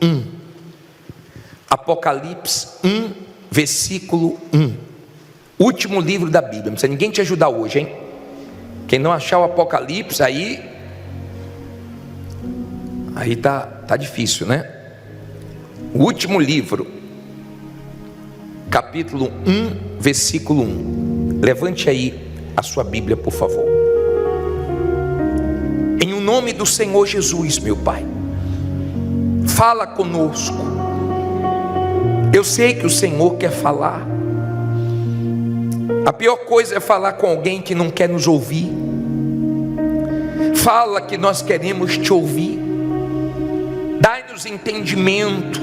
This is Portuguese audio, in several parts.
1. Apocalipse 1, versículo 1. Último livro da Bíblia. Não precisa ninguém te ajudar hoje, hein? Quem não achar o Apocalipse, aí tá difícil, né? O último livro, capítulo 1, versículo 1. Levante aí a sua Bíblia, por favor. Em o nome do Senhor Jesus, meu Pai, fala conosco. Eu sei que o Senhor quer falar. A pior coisa é falar com alguém que não quer nos ouvir. Fala que nós queremos te ouvir. Dai-nos entendimento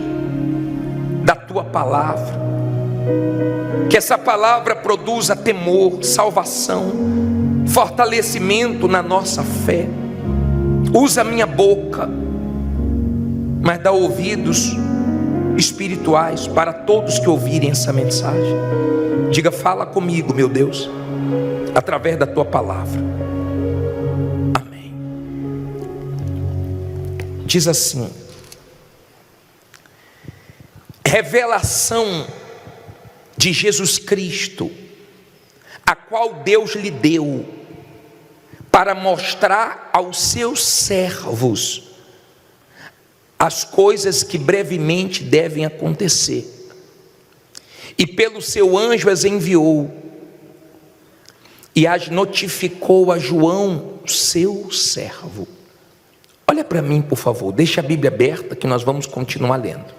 da tua palavra. Que essa palavra produza temor, salvação, fortalecimento na nossa fé. Usa a minha boca, mas dá ouvidos espirituais para todos que ouvirem essa mensagem. Diga: fala comigo, meu Deus, através da tua palavra. Amém. Diz assim: revelação de Jesus Cristo, a qual Deus lhe deu para mostrar aos seus servos as coisas que brevemente devem acontecer. E pelo seu anjo as enviou e as notificou a João, seu servo. Olha para mim, por favor, deixa a Bíblia aberta que nós vamos continuar lendo.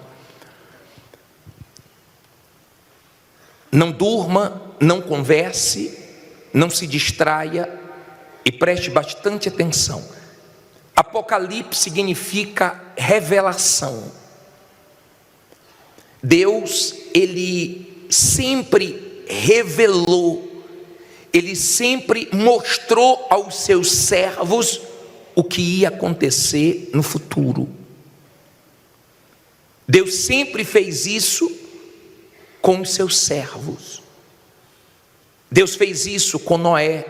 Não durma, não converse, não se distraia e preste bastante atenção. Apocalipse significa revelação. Deus, Ele sempre revelou, Ele sempre mostrou aos seus servos o que ia acontecer no futuro. Deus sempre fez isso com os seus servos. Deus fez isso com Noé.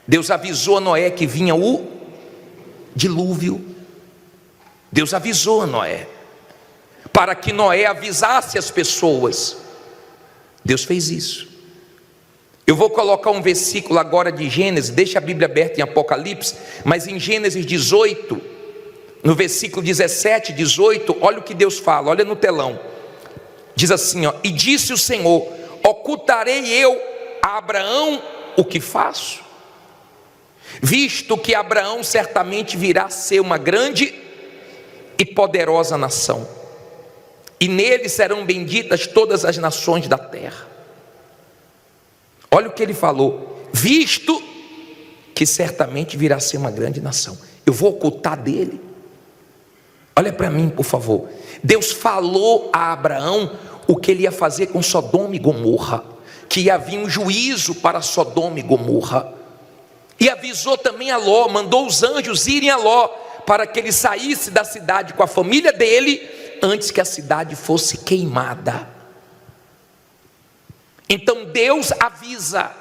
Deus avisou a Noé que vinha o dilúvio. Deus avisou a Noé, para que Noé avisasse as pessoas. Deus fez isso. Eu vou colocar um versículo agora de Gênesis, deixa a Bíblia aberta em Apocalipse, mas em Gênesis 18, no versículo 17, 18, olha o que Deus fala, olha no telão. Diz assim, ó: e disse o Senhor: ocultarei eu a Abraão o que faço? Visto que Abraão certamente virá a ser uma grande e poderosa nação, e nele serão benditas todas as nações da terra. Olha o que ele falou: visto que certamente virá a ser uma grande nação, eu vou ocultar dele. Olha para mim, por favor. Deus falou a Abraão o que ele ia fazer com Sodoma e Gomorra, que ia vir um juízo para Sodoma e Gomorra. E avisou também a Ló, mandou os anjos irem a Ló, para que ele saísse da cidade com a família dele, antes que a cidade fosse queimada. Então Deus avisa.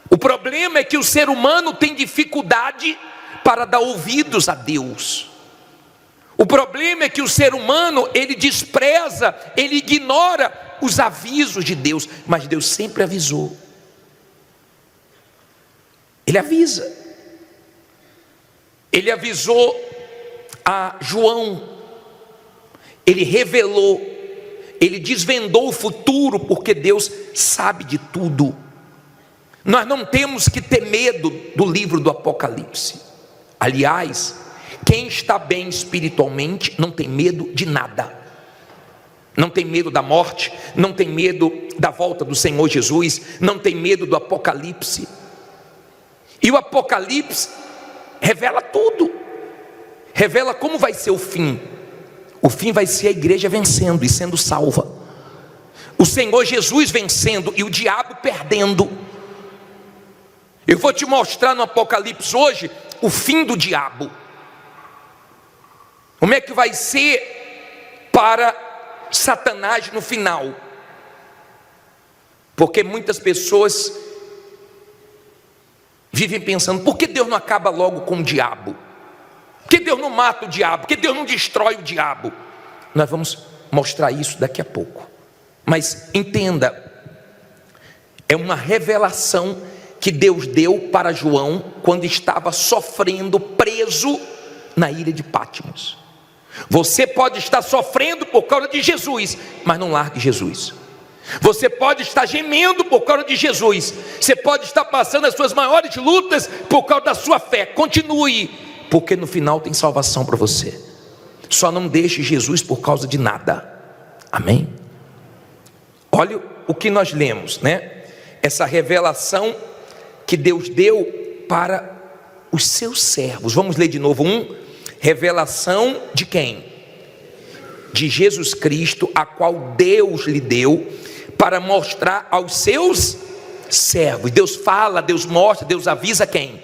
O problema é que o ser humano tem dificuldade para dar ouvidos a Deus. O problema é que o ser humano, ele despreza, ele ignora os avisos de Deus, mas Deus sempre avisou. Ele avisa. Ele avisou a João, ele revelou, ele desvendou o futuro, porque Deus sabe de tudo. Nós não temos que ter medo do livro do Apocalipse. Aliás, quem está bem espiritualmente não tem medo de nada. Não tem medo da morte, não tem medo da volta do Senhor Jesus, não tem medo do Apocalipse. E o Apocalipse revela tudo. Revela como vai ser o fim. O fim vai ser a igreja vencendo e sendo salva. O Senhor Jesus vencendo e o diabo perdendo. Eu vou te mostrar no Apocalipse hoje o fim do diabo. Como é que vai ser para Satanás no final? Porque muitas pessoas vivem pensando: por que Deus não acaba logo com o diabo? Por que Deus não mata o diabo? Por que Deus não destrói o diabo? Nós vamos mostrar isso daqui a pouco. Mas entenda, é uma revelação que Deus deu para João quando estava sofrendo, preso na ilha de Patmos. Você pode estar sofrendo por causa de Jesus, mas não largue Jesus. Você pode estar gemendo por causa de Jesus. Você pode estar passando as suas maiores lutas por causa da sua fé. Continue, porque no final tem salvação para você. Só não deixe Jesus por causa de nada. Amém? Olha o que nós lemos, né? Essa revelação que Deus deu para os seus servos. Vamos ler de novo revelação de quem? De Jesus Cristo, a qual Deus lhe deu para mostrar aos seus servos. Deus fala, Deus mostra, Deus avisa quem?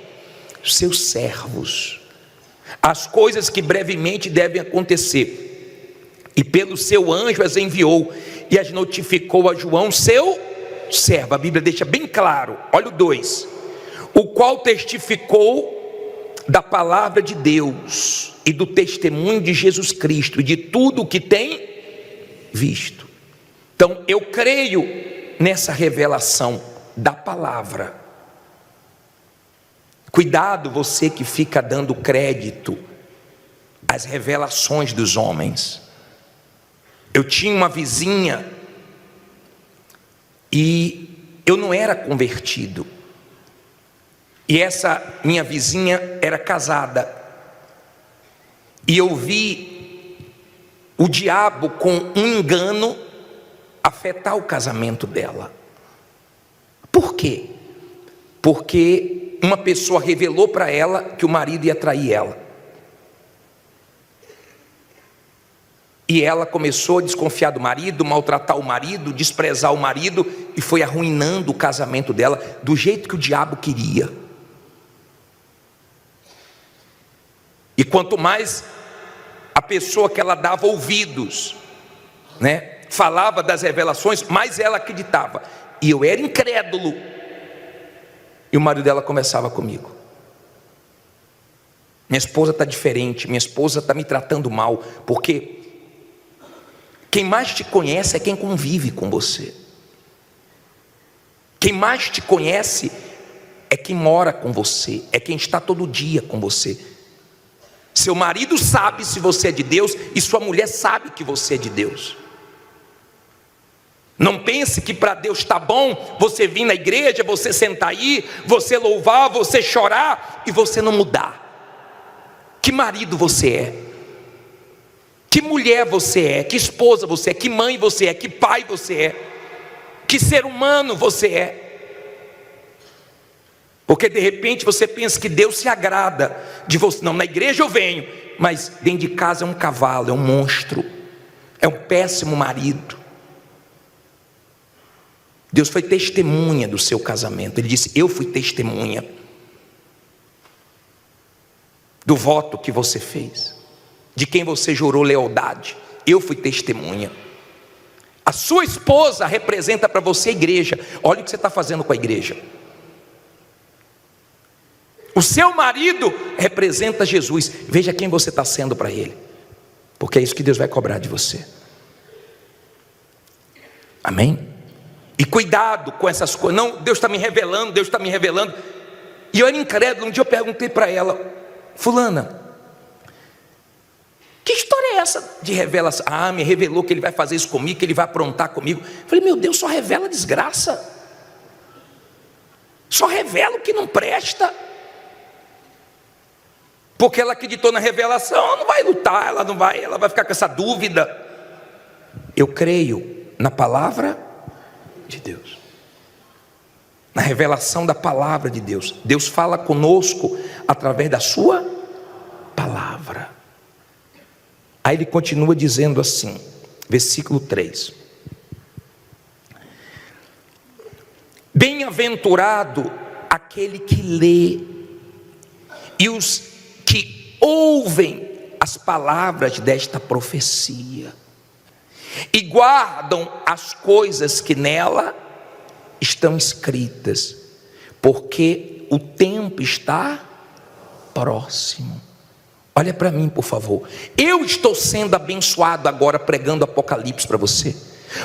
Os seus servos. As coisas que brevemente devem acontecer. E pelo seu anjo as enviou e as notificou a João, seu servo. A Bíblia deixa bem claro, olha o 2: o qual testificou da palavra de Deus e do testemunho de Jesus Cristo e de tudo o que tem visto. Então eu creio nessa revelação da palavra. Cuidado você que fica dando crédito às revelações dos homens. Eu tinha uma vizinha e eu não era convertido. E essa minha vizinha era casada. E eu vi o diabo com um engano afetar o casamento dela. Por quê? Porque uma pessoa revelou para ela que o marido ia trair ela. E ela começou a desconfiar do marido, maltratar o marido, desprezar o marido, e foi arruinando o casamento dela do jeito que o diabo queria. E quanto mais a pessoa que ela dava ouvidos, né, falava das revelações, mais ela acreditava. E eu era incrédulo. E o marido dela conversava comigo: minha esposa está diferente, minha esposa está me tratando mal, porque quem mais te conhece é quem convive com você. Quem mais te conhece é quem mora com você, é quem está todo dia com você. Seu marido sabe se você é de Deus e sua mulher sabe que você é de Deus. Não pense que para Deus está bom você vir na igreja, você sentar aí, você louvar, você chorar e você não mudar. Que marido você é? Que mulher você é? Que esposa você é? Que mãe você é? Que pai você é? Que ser humano você é? Porque de repente você pensa que Deus se agrada de você. Não, na igreja eu venho, mas dentro de casa é um cavalo, é um monstro, é um péssimo marido. Deus foi testemunha do seu casamento. Ele disse: eu fui testemunha do voto que você fez, de quem você jurou lealdade. Eu fui testemunha. A sua esposa representa para você a igreja. Olha o que você está fazendo com a igreja. O seu marido representa Jesus. Veja quem você está sendo para ele, porque é isso que Deus vai cobrar de você. Amém? E cuidado com essas coisas. Não, Deus está me revelando, Deus está me revelando. E eu era incrédulo. Um dia eu perguntei para ela: fulana, que história é essa de revelação? Ah, me revelou que ele vai fazer isso comigo, que ele vai aprontar comigo. Eu falei: meu Deus, só revela desgraça, só revela o que não presta. Porque ela acreditou na revelação, ela não vai lutar, ela vai ficar com essa dúvida. Eu creio na palavra de Deus, na revelação da palavra de Deus. Deus fala conosco através da sua palavra. Aí ele continua dizendo assim, versículo 3: bem-aventurado aquele que lê e os que ouvem as palavras desta profecia e guardam as coisas que nela estão escritas, porque o tempo está próximo. Olha para mim, por favor. Eu estou sendo abençoado agora pregando Apocalipse para você.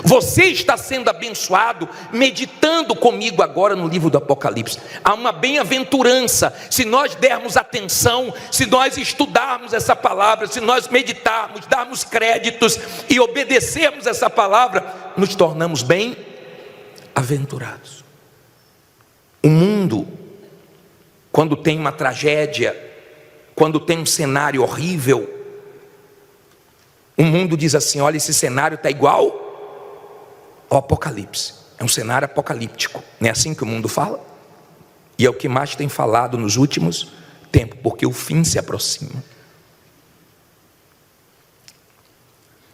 Você está sendo abençoado meditando comigo agora no livro do Apocalipse. Há uma bem-aventurança se nós dermos atenção, se nós estudarmos essa palavra, se nós meditarmos, darmos créditos e obedecermos essa palavra, nos tornamos bem-aventurados. O mundo, quando tem uma tragédia, quando tem um cenário horrível, o mundo diz assim: olha, esse cenário está igual ao Apocalipse. É um cenário apocalíptico. Não é assim que o mundo fala? E é o que mais tem falado nos últimos tempos, porque o fim se aproxima.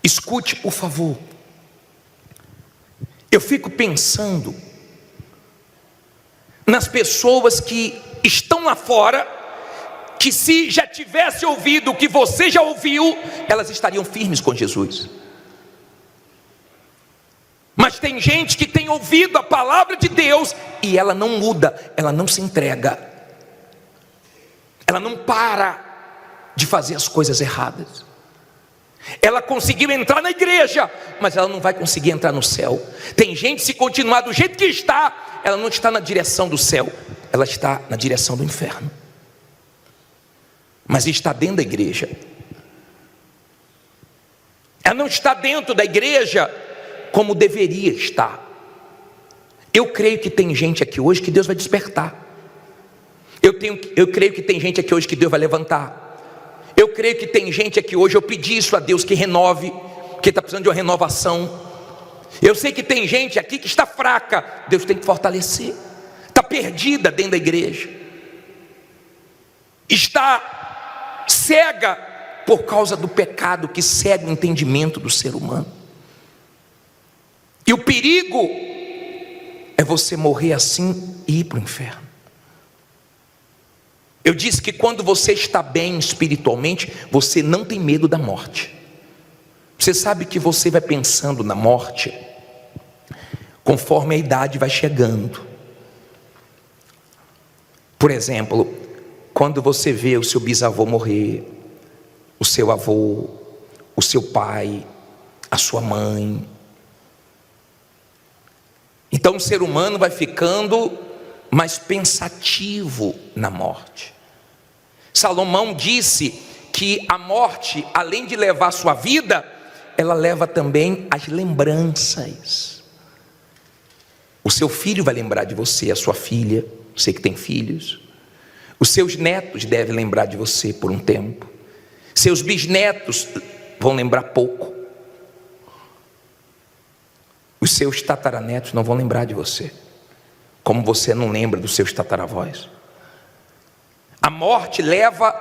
Escute, por favor. Eu fico pensando nas pessoas que estão lá fora, que se já tivesse ouvido o que você já ouviu, elas estariam firmes com Jesus. Mas tem gente que tem ouvido a palavra de Deus e ela não muda, ela não se entrega, ela não para de fazer as coisas erradas. Ela conseguiu entrar na igreja, mas ela não vai conseguir entrar no céu. Tem gente, se continuar do jeito que está, ela não está na direção do céu, ela está na direção do inferno. Mas está dentro da igreja. Ela não está dentro da igreja como deveria estar. Eu creio que tem gente aqui hoje que Deus vai despertar. Eu creio que tem gente aqui hoje que Deus vai levantar. Eu creio que tem gente aqui hoje, eu pedi isso a Deus, que renove, que está precisando de uma renovação. Eu sei que tem gente aqui que está fraca, Deus tem que fortalecer. Está perdida dentro da igreja, está cega por causa do pecado que cega o entendimento do ser humano. E o perigo é você morrer assim e ir para o inferno. Eu disse que quando você está bem espiritualmente, você não tem medo da morte. Você sabe que você vai pensando na morte conforme a idade vai chegando. Por exemplo, quando você vê o seu bisavô morrer, o seu avô, o seu pai, a sua mãe, então o ser humano vai ficando mais pensativo na morte. Salomão disse que a morte, além de levar a sua vida, ela leva também as lembranças. O seu filho vai lembrar de você, a sua filha, você que tem filhos. Os seus netos devem lembrar de você por um tempo. Seus bisnetos vão lembrar pouco. Os seus tataranetos não vão lembrar de você, como você não lembra dos seus tataravós. A morte leva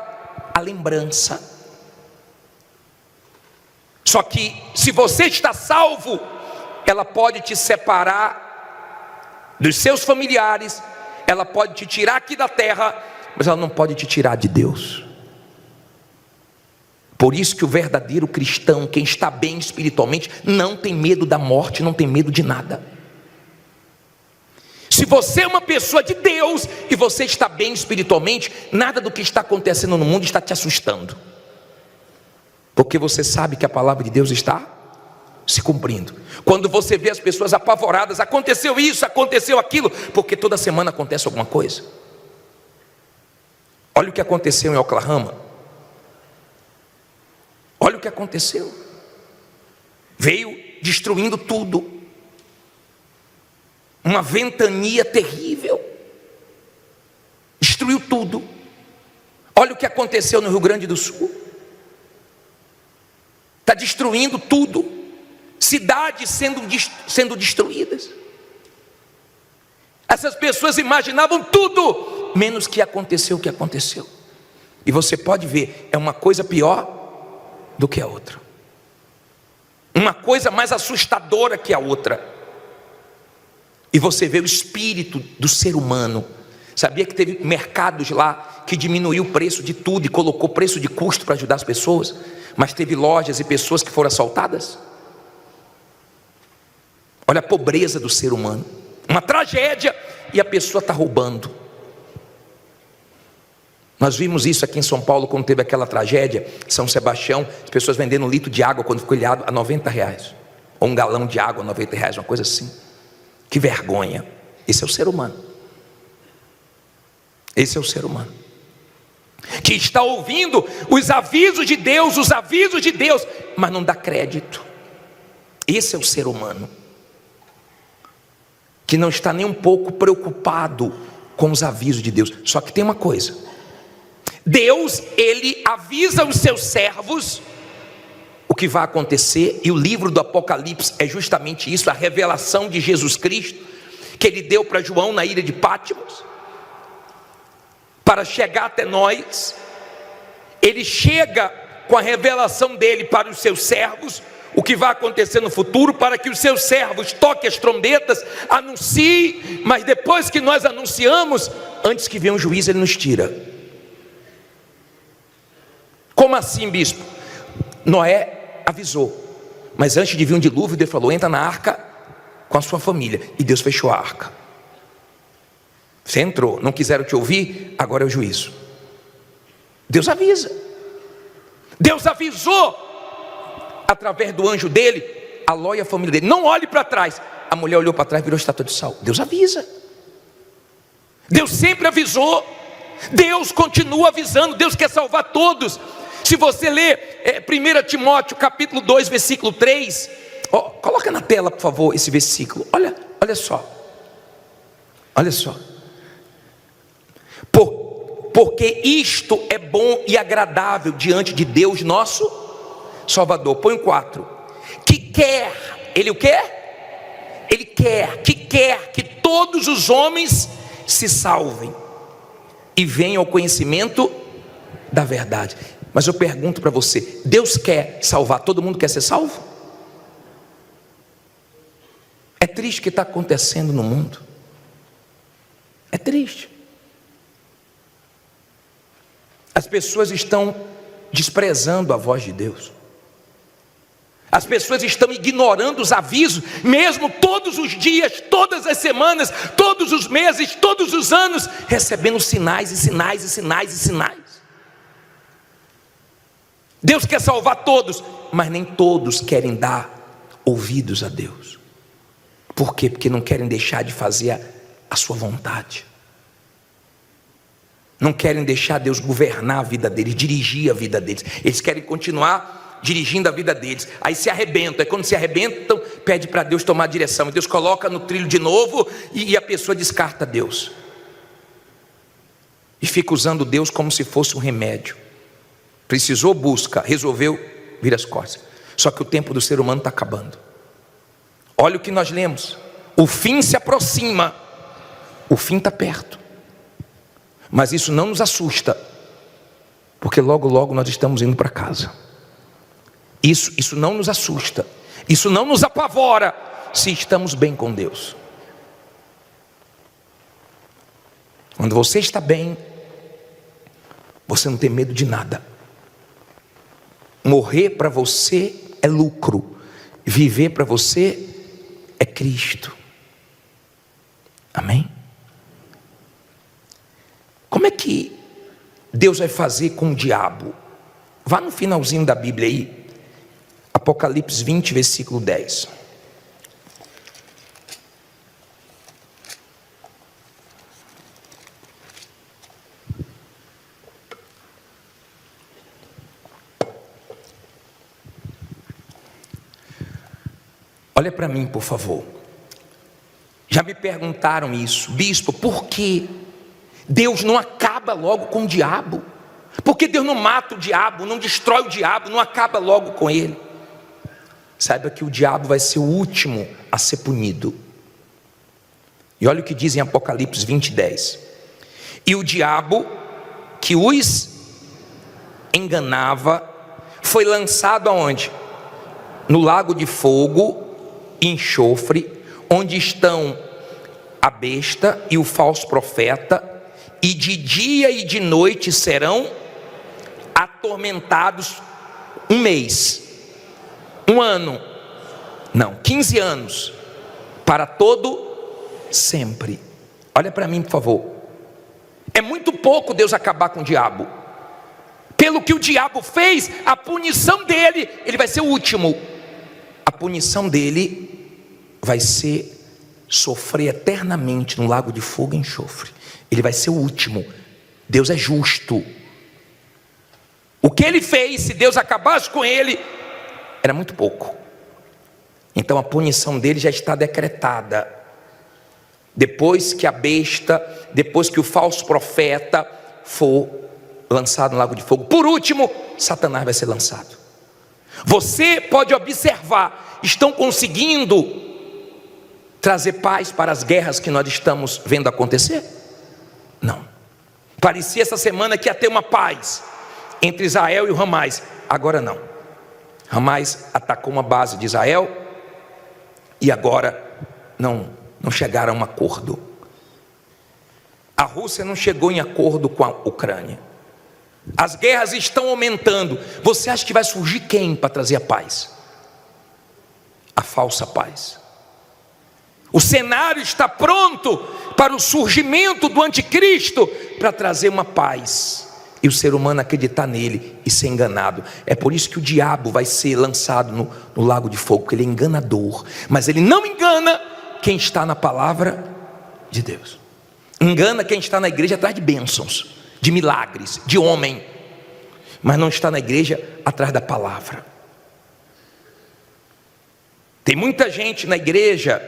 a lembrança. Só que se você está salvo, ela pode te separar dos seus familiares, ela pode te tirar aqui da terra, mas ela não pode te tirar de Deus. Por isso que o verdadeiro cristão, quem está bem espiritualmente, não tem medo da morte, não tem medo de nada. Se você é uma pessoa de Deus e você está bem espiritualmente, nada do que está acontecendo no mundo está te assustando, porque você sabe que a palavra de Deus está se cumprindo. Quando você vê as pessoas apavoradas, aconteceu isso, aconteceu aquilo, porque toda semana acontece alguma coisa. Olha o que aconteceu em Oklahoma. Olha o que aconteceu. Veio destruindo tudo. Uma ventania terrível. Destruiu tudo. Olha o que aconteceu no Rio Grande do Sul. Está destruindo tudo. Cidades sendo destruídas. Essas pessoas imaginavam tudo, menos que aconteceu o que aconteceu. E você pode ver, é uma coisa pior do que a outra. Uma coisa mais assustadora que a outra. E você vê o espírito do ser humano. Sabia que teve mercados lá que diminuiu o preço de tudo e colocou preço de custo para ajudar as pessoas? Mas teve lojas e pessoas que foram assaltadas? Olha a pobreza do ser humano. Uma tragédia e a pessoa está roubando. Nós vimos isso aqui em São Paulo quando teve aquela tragédia, São Sebastião, as pessoas vendendo um litro de água quando ficou ilhado a R$90, ou um galão de água a R$90, uma coisa assim. Que vergonha. Esse é o ser humano. Esse é o ser humano, que está ouvindo os avisos de Deus, mas não dá crédito. Esse é o ser humano, que não está nem um pouco preocupado com os avisos de Deus. Só que tem uma coisa: Deus, Ele avisa os seus servos o que vai acontecer, e o livro do Apocalipse é justamente isso, a revelação de Jesus Cristo, que Ele deu para João na ilha de Patmos, para chegar até nós. Ele chega com a revelação dele para os seus servos, o que vai acontecer no futuro, para que os seus servos toquem as trombetas, anunciem, mas depois que nós anunciamos, antes que venha um juiz, ele nos tira. Como assim, bispo? Noé avisou, mas antes de vir um dilúvio, Deus falou: entra na arca com a sua família, e Deus fechou a arca. Você entrou, não quiseram te ouvir, agora é o juízo. Deus avisa. Deus avisou através do anjo dele, a Ló e a família dele: não olhe para trás. A mulher olhou para trás e virou estátua de sal. Deus avisa. Deus sempre avisou. Deus continua avisando. Deus quer salvar todos. Se você ler 1 Timóteo capítulo 2, versículo 3, coloca na tela, por favor, esse versículo. Olha só. Olha só. Porque isto é bom e agradável diante de Deus nosso Salvador. Põe 4. Que quer, Ele o quer? Ele quer que todos os homens se salvem e venham ao conhecimento da verdade. Mas eu pergunto para você: Deus quer salvar? Todo mundo quer ser salvo? É triste o que está acontecendo no mundo. É triste. As pessoas estão desprezando a voz de Deus. As pessoas estão ignorando os avisos, mesmo todos os dias, todas as semanas, todos os meses, todos os anos, recebendo sinais e sinais e sinais e sinais. Deus quer salvar todos, mas nem todos querem dar ouvidos a Deus. Por quê? Porque não querem deixar de fazer a sua vontade. Não querem deixar Deus governar a vida deles, dirigir a vida deles. Eles querem continuar dirigindo a vida deles. Aí se arrebentam. Aí quando se arrebentam, pede para Deus tomar a direção. E Deus coloca no trilho de novo e a pessoa descarta Deus. E fica usando Deus como se fosse um remédio. Precisou, busca, resolveu, vira as costas. Só que o tempo do ser humano está acabando. Olha o que nós lemos: o fim se aproxima. O fim está perto. Mas isso não nos assusta, porque logo logo nós estamos indo para casa. Isso não nos assusta, isso não nos apavora, se estamos bem com Deus. Quando você está bem, você não tem medo de nada. Morrer para você é lucro, viver para você é Cristo. Amém? Como é que Deus vai fazer com o diabo? Vá no finalzinho da Bíblia aí, Apocalipse 20, versículo 10. Olha para mim, por favor. Já me perguntaram isso: bispo, por que Deus não acaba logo com o diabo? Por que Deus não mata o diabo, não destrói o diabo, não acaba logo com ele? Saiba que o diabo vai ser o último a ser punido. E olha o que diz em Apocalipse 20, 10. E o diabo que os enganava foi lançado aonde? No lago de fogo e enxofre, onde estão a besta e o falso profeta, e de dia e de noite serão atormentados 1 mês, 1 ano, não, 15 anos, para todo sempre. Olha para mim, por favor. É muito pouco Deus acabar com o diabo. Pelo que o diabo fez, a punição dele, ele vai ser o último. A punição dele vai ser sofrer eternamente no lago de fogo e enxofre. Ele vai ser o último. Deus é justo. O que ele fez, se Deus acabasse com ele, era muito pouco. Então a punição dele já está decretada. Depois que a besta, depois que o falso profeta for lançado no lago de fogo, por último, Satanás vai ser lançado. Você pode observar, estão conseguindo trazer paz para as guerras que nós estamos vendo acontecer? Não. Parecia essa semana que ia ter uma paz entre Israel e o Hamas. Agora não. Hamas atacou uma base de Israel e agora não chegaram a um acordo. A Rússia não chegou em acordo com a Ucrânia. As guerras estão aumentando. Você acha que vai surgir quem para trazer a paz? A falsa paz. O cenário está pronto para o surgimento do anticristo, para trazer uma paz, e o ser humano acreditar nele e ser enganado. É por isso que o diabo vai ser lançado no lago de fogo, porque ele é enganador, mas ele não engana quem está na palavra de Deus. Engana quem está na igreja atrás de bênçãos, de milagres, de homem, mas não está na igreja atrás da palavra. Tem muita gente na igreja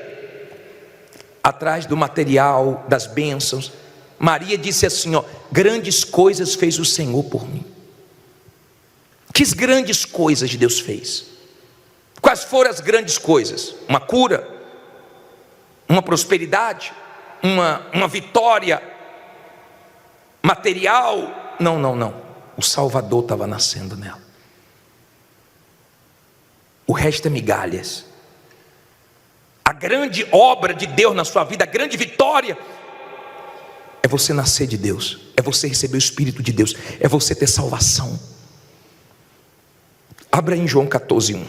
atrás do material, das bênçãos. Maria disse assim, ó: grandes coisas fez o Senhor por mim. Que grandes coisas Deus fez? Quais foram as grandes coisas? Uma cura, uma prosperidade, uma vitória material? Não. O Salvador estava nascendo nela. O resto é migalhas. A grande obra de Deus na sua vida, a grande vitória, é você nascer de Deus, é você receber o Espírito de Deus, é você ter salvação. Abra em João 14:1.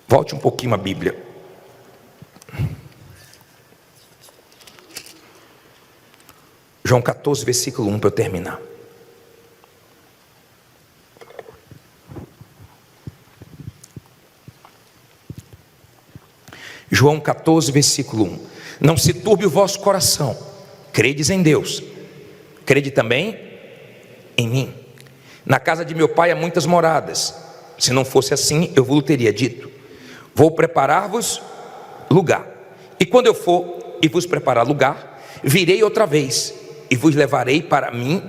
Volte um pouquinho a Bíblia. João 14, versículo 1, para eu terminar. João 14, versículo 1. Não se turbe o vosso coração, credes em Deus, crede também em mim. Na casa de meu pai há muitas moradas. Se não fosse assim, eu vos teria dito: vou preparar-vos lugar. E quando eu for e vos preparar lugar, virei outra vez e vos levarei para mim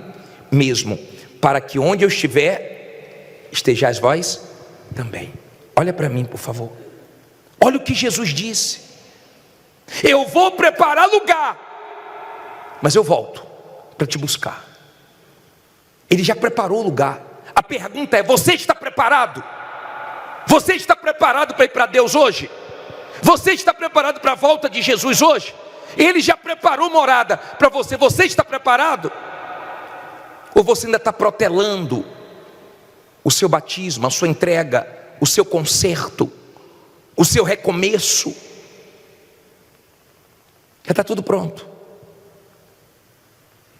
mesmo, para que onde eu estiver, estejais vós também. Olha para mim, por favor. Olha o que Jesus disse: eu vou preparar lugar, mas eu volto para te buscar. Ele já preparou o lugar. A pergunta é: você está preparado? Você está preparado para ir para Deus hoje? Você está preparado para a volta de Jesus hoje? Ele já preparou morada para você. Você está preparado? Ou você ainda está protelando o seu batismo, a sua entrega, o seu conserto, o seu recomeço? Já está tudo pronto.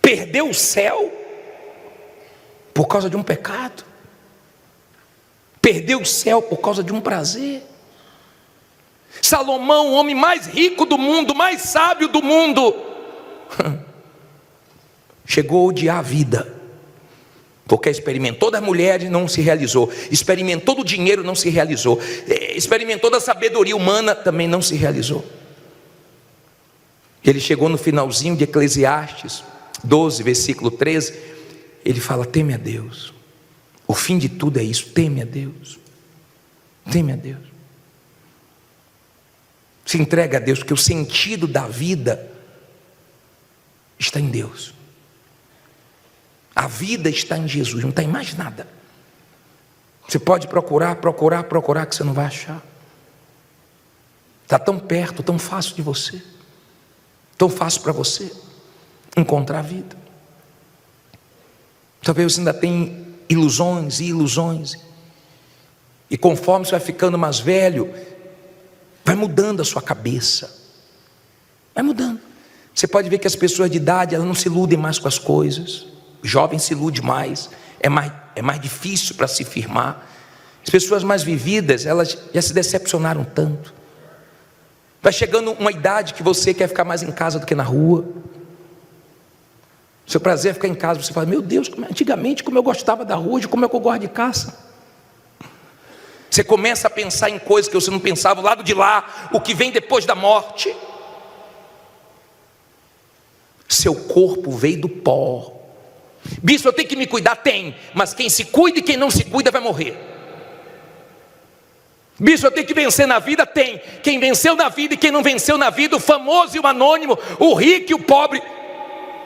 Perdeu o céu por causa de um pecado. Perdeu o céu por causa de um prazer. Salomão, o homem mais rico do mundo, mais sábio do mundo, chegou a odiar a vida, porque experimentou das mulheres, não se realizou. Experimentou do dinheiro, não se realizou. Experimentou da sabedoria humana, também não se realizou. Ele chegou no finalzinho de Eclesiastes 12, versículo 13. Ele fala: teme a Deus. O fim de tudo é isso: teme a Deus. Teme a Deus. Se entrega a Deus, porque o sentido da vida está em Deus. A vida está em Jesus, não está em mais nada. Você pode procurar, que você não vai achar. Está tão perto, tão fácil de você, tão fácil para você encontrar a vida. Talvez você ainda tenha ilusões e ilusões, e conforme você vai ficando mais velho, vai mudando a sua cabeça, vai mudando. Você pode ver que as pessoas de idade, elas não se iludem mais com as coisas. O jovem se ilude mais, é mais difícil para se firmar. As pessoas mais vividas, elas já se decepcionaram tanto. Vai chegando uma idade que você quer ficar mais em casa do que na rua. Seu prazer é ficar em casa. Você fala, meu Deus, antigamente como eu gostava da rua, de como é que eu gosto de caça. Você começa a pensar em coisas que você não pensava, o lado de lá, o que vem depois da morte. Seu corpo veio do pó. Bispo, eu tenho que me cuidar? Tem, mas quem se cuida e quem não se cuida vai morrer. Bispo, eu tenho que vencer na vida? Tem, quem venceu na vida e quem não venceu na vida, o famoso e o anônimo, o rico e o pobre,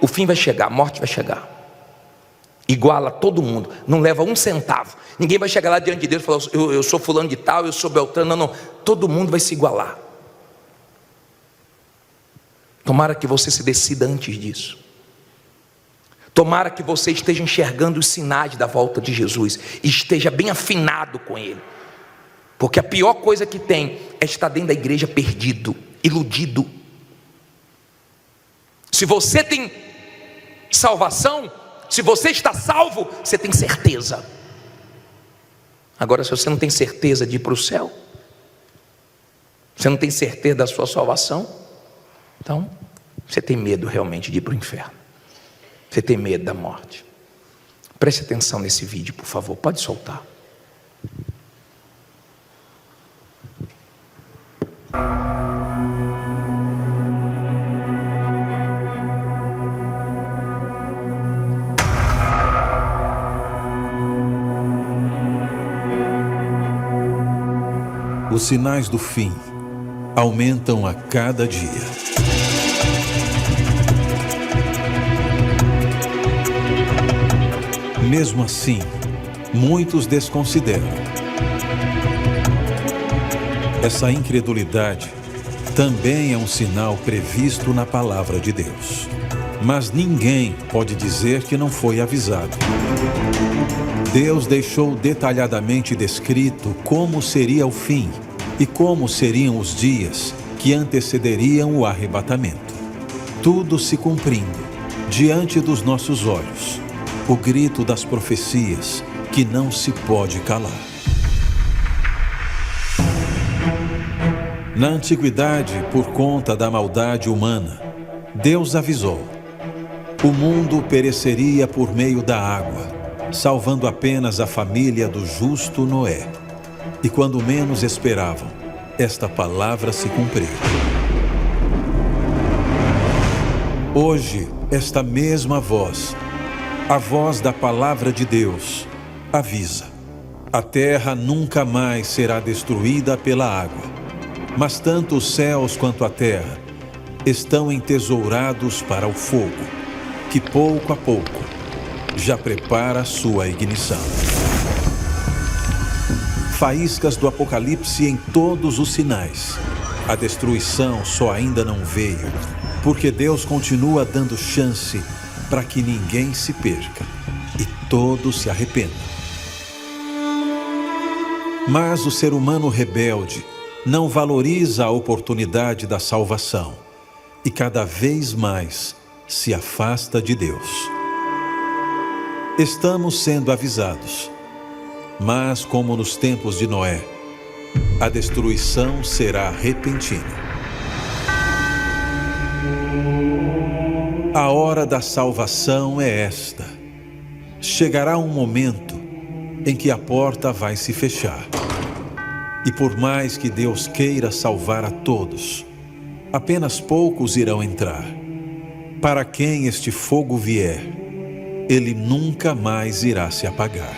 o fim vai chegar, a morte vai chegar, iguala todo mundo, não leva um centavo, ninguém vai chegar lá diante de Deus e falar, eu sou fulano de tal, eu sou Beltrano, não, todo mundo vai se igualar. Tomara que você se decida antes disso. Tomara que você esteja enxergando os sinais da volta de Jesus e esteja bem afinado com Ele, porque a pior coisa que tem é estar dentro da igreja perdido, iludido. Se você tem salvação, se você está salvo, você tem certeza. Agora, se você não tem certeza de ir para o céu, você não tem certeza da sua salvação, então você tem medo realmente de ir para o inferno. Você tem medo da morte. Preste atenção nesse vídeo, por favor, pode soltar. Os sinais do fim aumentam a cada dia. Mesmo assim, muitos desconsideram. Essa incredulidade também é um sinal previsto na palavra de Deus. Mas ninguém pode dizer que não foi avisado. Deus deixou detalhadamente descrito como seria o fim e como seriam os dias que antecederiam o arrebatamento. Tudo se cumprindo diante dos nossos olhos. O grito das profecias que não se pode calar. Na antiguidade, por conta da maldade humana, Deus avisou: o mundo pereceria por meio da água, salvando apenas a família do justo Noé. E quando menos esperavam, esta palavra se cumpriu. Hoje, esta mesma voz, a voz da palavra de Deus, avisa: a terra nunca mais será destruída pela água, mas tanto os céus quanto a terra estão entesourados para o fogo, que pouco a pouco já prepara a sua ignição. Faíscas do Apocalipse em todos os sinais. A destruição só ainda não veio, porque Deus continua dando chance para que ninguém se perca e todos se arrependam. Mas o ser humano rebelde não valoriza a oportunidade da salvação e cada vez mais se afasta de Deus. Estamos sendo avisados, mas como nos tempos de Noé, a destruição será repentina. A hora da salvação é esta. Chegará um momento em que a porta vai se fechar. E por mais que Deus queira salvar a todos, apenas poucos irão entrar. Para quem este fogo vier, ele nunca mais irá se apagar.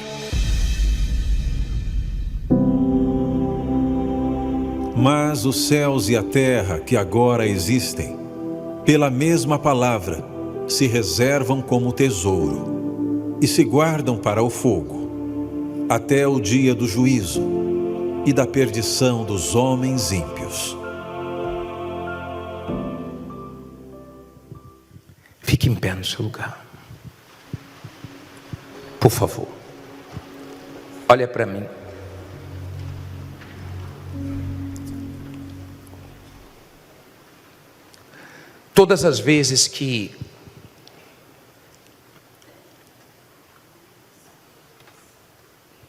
Mas os céus e a terra que agora existem, pela mesma palavra, se reservam como tesouro e se guardam para o fogo, até o dia do juízo e da perdição dos homens ímpios. Fique em pé no seu lugar, por favor. Olha para mim. Todas as vezes que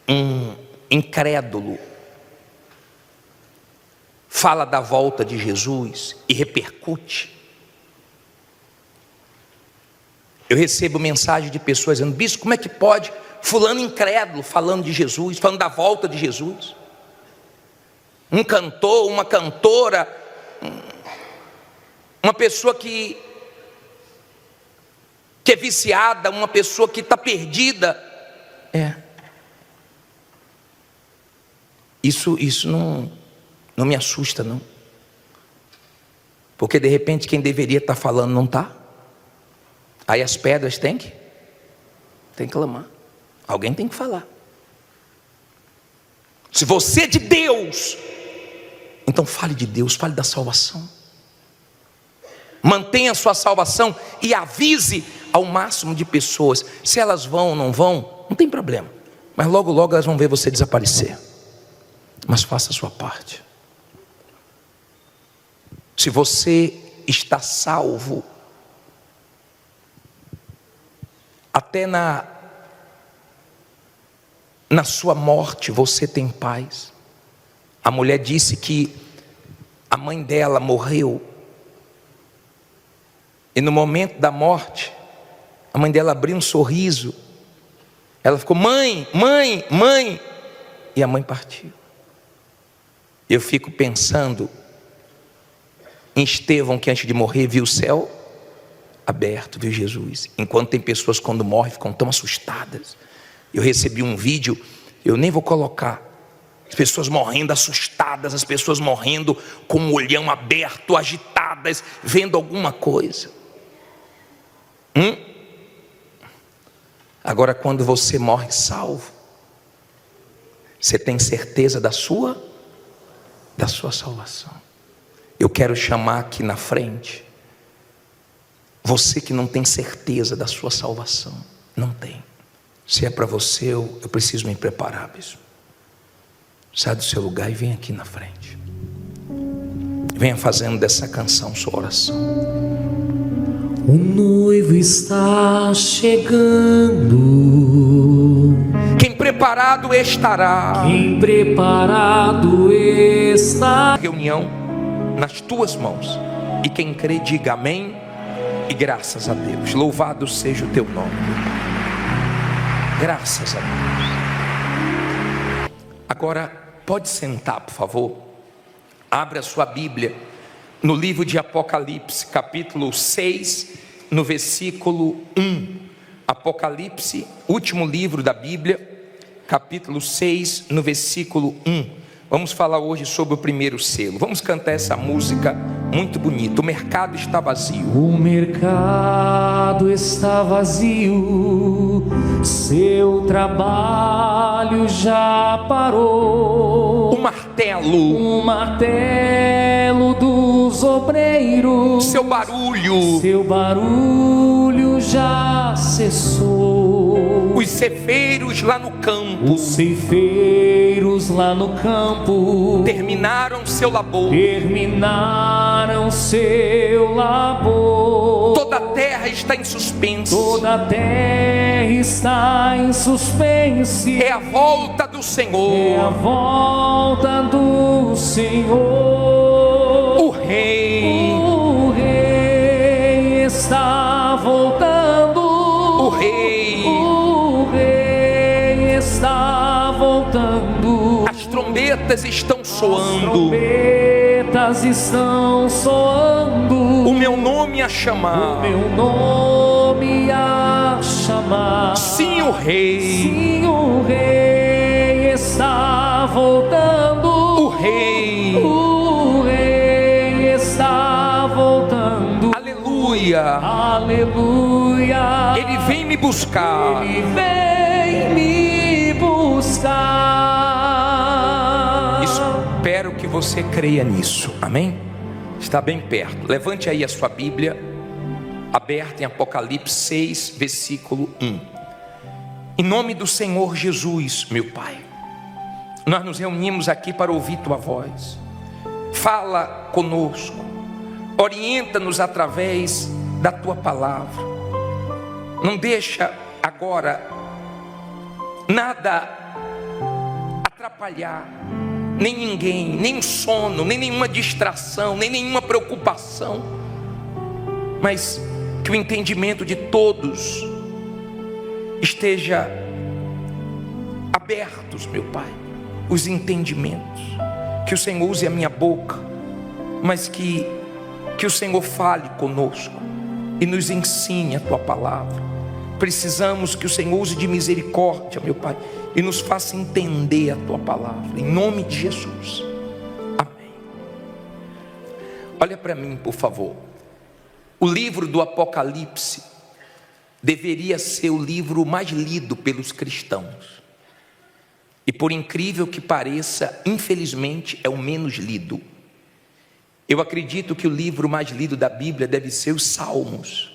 um incrédulo fala da volta de Jesus e repercute, eu recebo mensagem de pessoas dizendo: bispo, como é que pode fulano incrédulo falando de Jesus, falando da volta de Jesus? Um cantor, uma cantora, uma pessoa que é viciada, uma pessoa que está perdida. Isso não me assusta, não. Porque de repente quem deveria estar falando não está. Aí as pedras têm que clamar. Alguém tem que falar. Se você é de Deus, então fale de Deus, fale da salvação. Mantenha a sua salvação e avise ao máximo de pessoas. Se elas vão ou não vão, não tem problema. Mas logo, logo elas vão ver você desaparecer. Mas faça a sua parte. Se você está salvo, até na sua morte você tem paz. A mulher disse que a mãe dela morreu, e no momento da morte, a mãe dela abriu um sorriso. Ela ficou: mãe, mãe, mãe. E a mãe partiu. Eu fico pensando em Estevão, que antes de morrer viu o céu aberto, viu Jesus. Enquanto tem pessoas quando morrem ficam tão assustadas. Eu recebi um vídeo, eu nem vou colocar, as pessoas morrendo assustadas, as pessoas morrendo com o olhão aberto, agitadas, vendo alguma coisa. Agora, quando você morre salvo, você tem certeza da sua salvação. Eu quero chamar aqui na frente você que não tem certeza da sua salvação. Não tem. Se é para você, eu preciso me preparar, bispo. Sai do seu lugar e vem aqui na frente. Venha fazendo dessa canção sua oração. O noivo está chegando. Quem preparado estará. Quem preparado está. Reunião nas tuas mãos. E quem crê, diga amém e graças a Deus. Louvado seja o teu nome. Graças a Deus. Agora, pode sentar, por favor. Abre a sua Bíblia no livro de Apocalipse, capítulo 6, no versículo 1. Apocalipse, último livro da Bíblia, capítulo 6, no versículo 1. Vamos falar hoje sobre o primeiro selo. Vamos cantar essa música muito bonita. O mercado está vazio. O mercado está vazio, seu trabalho já parou. O martelo dos obreiros, seu barulho já cessou. Os ceifeiros lá no campo, terminaram seu labor. Toda a terra está em suspense. É a volta do Senhor. O rei está voltando. O rei está voltando. As trombetas estão soando. O meu nome a chamar. Sim, o rei está voltando. O rei está voltando. Aleluia. Ele vem me buscar. Espero que você creia nisso. Amém? Está bem perto. Levante aí a sua Bíblia aberta em Apocalipse 6, versículo 1. Em nome do Senhor Jesus, meu Pai, nós nos reunimos aqui para ouvir Tua voz. Fala conosco, Orienta-nos através da tua palavra. Não deixa agora nada atrapalhar, nem ninguém, nem o sono, nem nenhuma distração, nem nenhuma preocupação, mas que o entendimento de todos esteja abertos, meu Pai, os entendimentos, que o Senhor use a minha boca, mas que o Senhor fale conosco e nos ensine a tua palavra. Precisamos que o Senhor use de misericórdia, meu Pai, e nos faça entender a tua palavra, em nome de Jesus, amém. Olha para mim, por favor. O livro do Apocalipse deveria ser o livro mais lido pelos cristãos, e por incrível que pareça, infelizmente é o menos lido. Eu acredito que o livro mais lido da Bíblia deve ser os Salmos,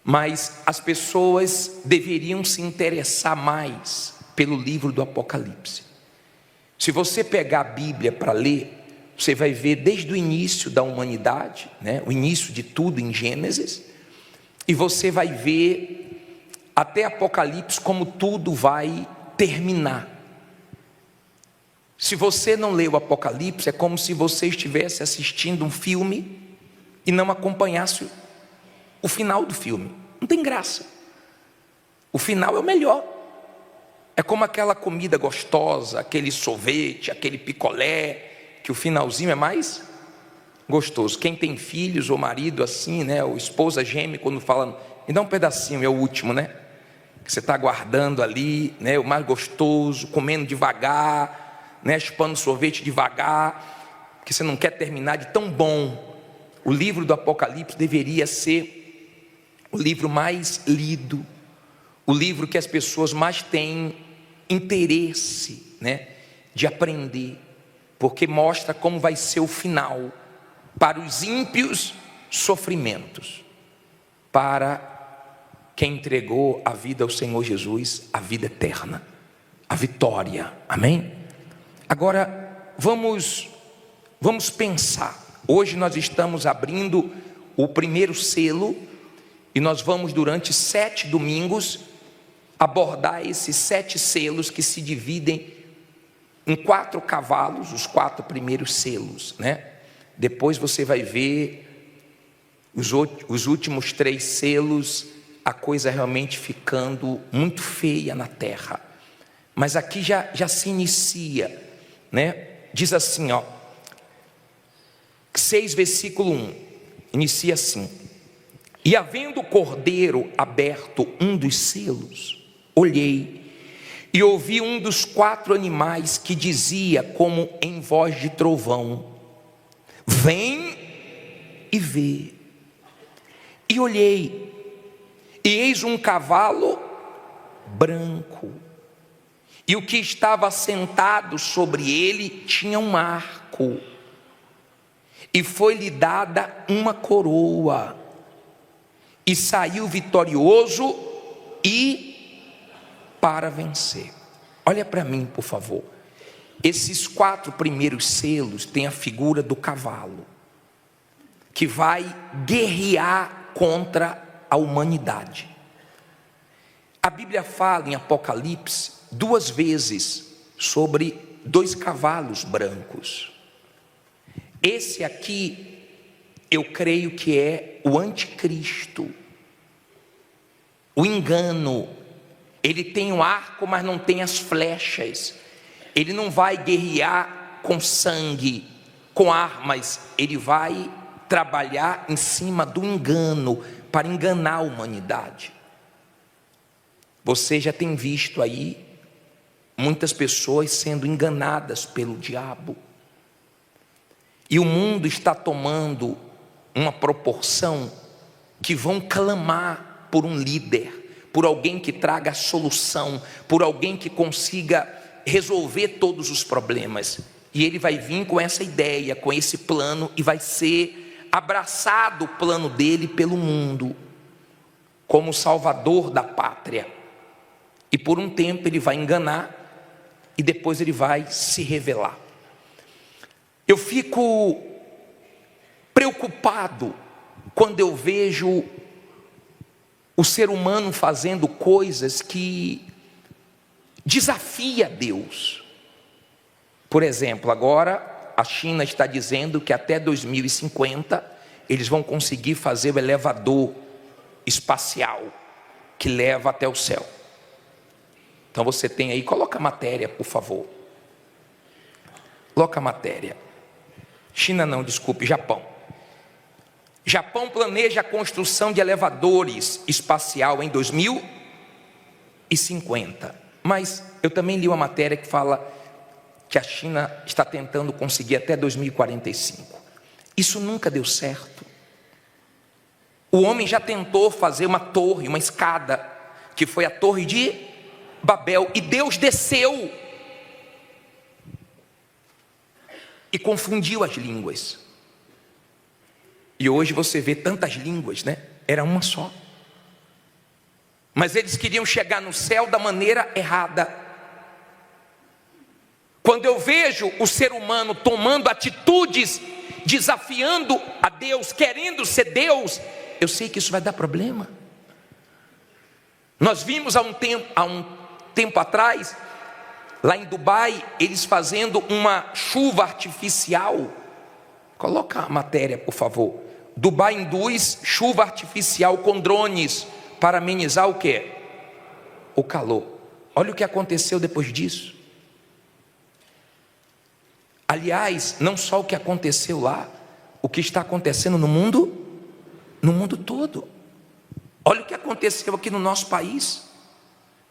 mas as pessoas deveriam se interessar mais pelo livro do Apocalipse. Se você pegar a Bíblia para ler, você vai ver desde o início da humanidade, né? O início de tudo em Gênesis, e você vai ver até Apocalipse como tudo vai terminar. Se você não lê o Apocalipse, é como se você estivesse assistindo um filme e não acompanhasse o final do filme. Não tem graça. O final é o melhor. É como aquela comida gostosa, aquele sorvete, aquele picolé, que o finalzinho é mais gostoso. Quem tem filhos ou marido assim, né, ou esposa geme, quando fala, me dá um pedacinho, é o último, né? Que você está aguardando ali, né, o mais gostoso, comendo devagar, né, chupando sorvete devagar, porque você não quer terminar de tão bom. O livro do Apocalipse deveria ser o livro mais lido, o livro que as pessoas mais têm interesse, né, de aprender, porque mostra como vai ser o final. Para os ímpios, sofrimentos; para quem entregou a vida ao Senhor Jesus, a vida eterna, a vitória, amém? Agora, vamos pensar. Hoje nós estamos abrindo o primeiro selo, e nós vamos durante 7 domingos abordar esses 7 selos que se dividem em 4 cavalos, os 4 primeiros selos, né? Depois você vai ver os últimos 3 selos, a coisa realmente ficando muito feia na terra. Mas aqui já se inicia, né? Diz assim, ó, 6 versículo 1, inicia assim: e havendo o cordeiro aberto um dos selos, olhei e ouvi um dos 4 animais que dizia como em voz de trovão: vem e vê. E olhei, e eis um cavalo branco, e o que estava sentado sobre ele tinha um arco, e foi-lhe dada uma coroa, e saiu vitorioso e para vencer. Olha para mim, por favor. Esses 4 primeiros selos têm a figura do cavalo, que vai guerrear contra a humanidade. A Bíblia fala em Apocalipse 2 vezes sobre 2 cavalos brancos. Esse aqui, eu creio que é o anticristo, o engano. Ele tem o arco, mas não tem as flechas. Ele não vai guerrear com sangue, com armas. Ele vai trabalhar em cima do engano, para enganar a humanidade. Você já tem visto aí muitas pessoas sendo enganadas pelo diabo. E o mundo está tomando uma proporção que vão clamar por um líder, por alguém que traga a solução, por alguém que consiga resolver todos os problemas. E ele vai vir com essa ideia, com esse plano, e vai ser abraçado o plano dele pelo mundo, como salvador da pátria. E por um tempo ele vai enganar, e depois ele vai se revelar. Eu fico preocupado quando eu vejo o ser humano fazendo coisas que desafia Deus. Por exemplo, agora a China está dizendo que até 2050 eles vão conseguir fazer o elevador espacial que leva até o céu. Então você tem aí, coloca a matéria, por favor. Coloca a matéria. China não, desculpe, Japão. Japão planeja a construção de elevadores espacial em 2050. Mas eu também li uma matéria que fala que a China está tentando conseguir até 2045. Isso nunca deu certo. O homem já tentou fazer uma torre, uma escada, que foi a Torre de Babel, e Deus desceu e confundiu as línguas. E hoje você vê tantas línguas, né? Era uma só. Mas eles queriam chegar no céu da maneira errada. Quando eu vejo o ser humano tomando atitudes, desafiando a Deus, querendo ser Deus, eu sei que isso vai dar problema. Nós vimos há um tempo atrás, lá em Dubai, eles fazendo uma chuva artificial. Coloca a matéria, por favor. Dubai induz chuva artificial com drones para amenizar o quê? O calor. Olha o que aconteceu depois disso. Aliás, não só o que aconteceu lá, o que está acontecendo no mundo todo. Olha o que aconteceu aqui no nosso país,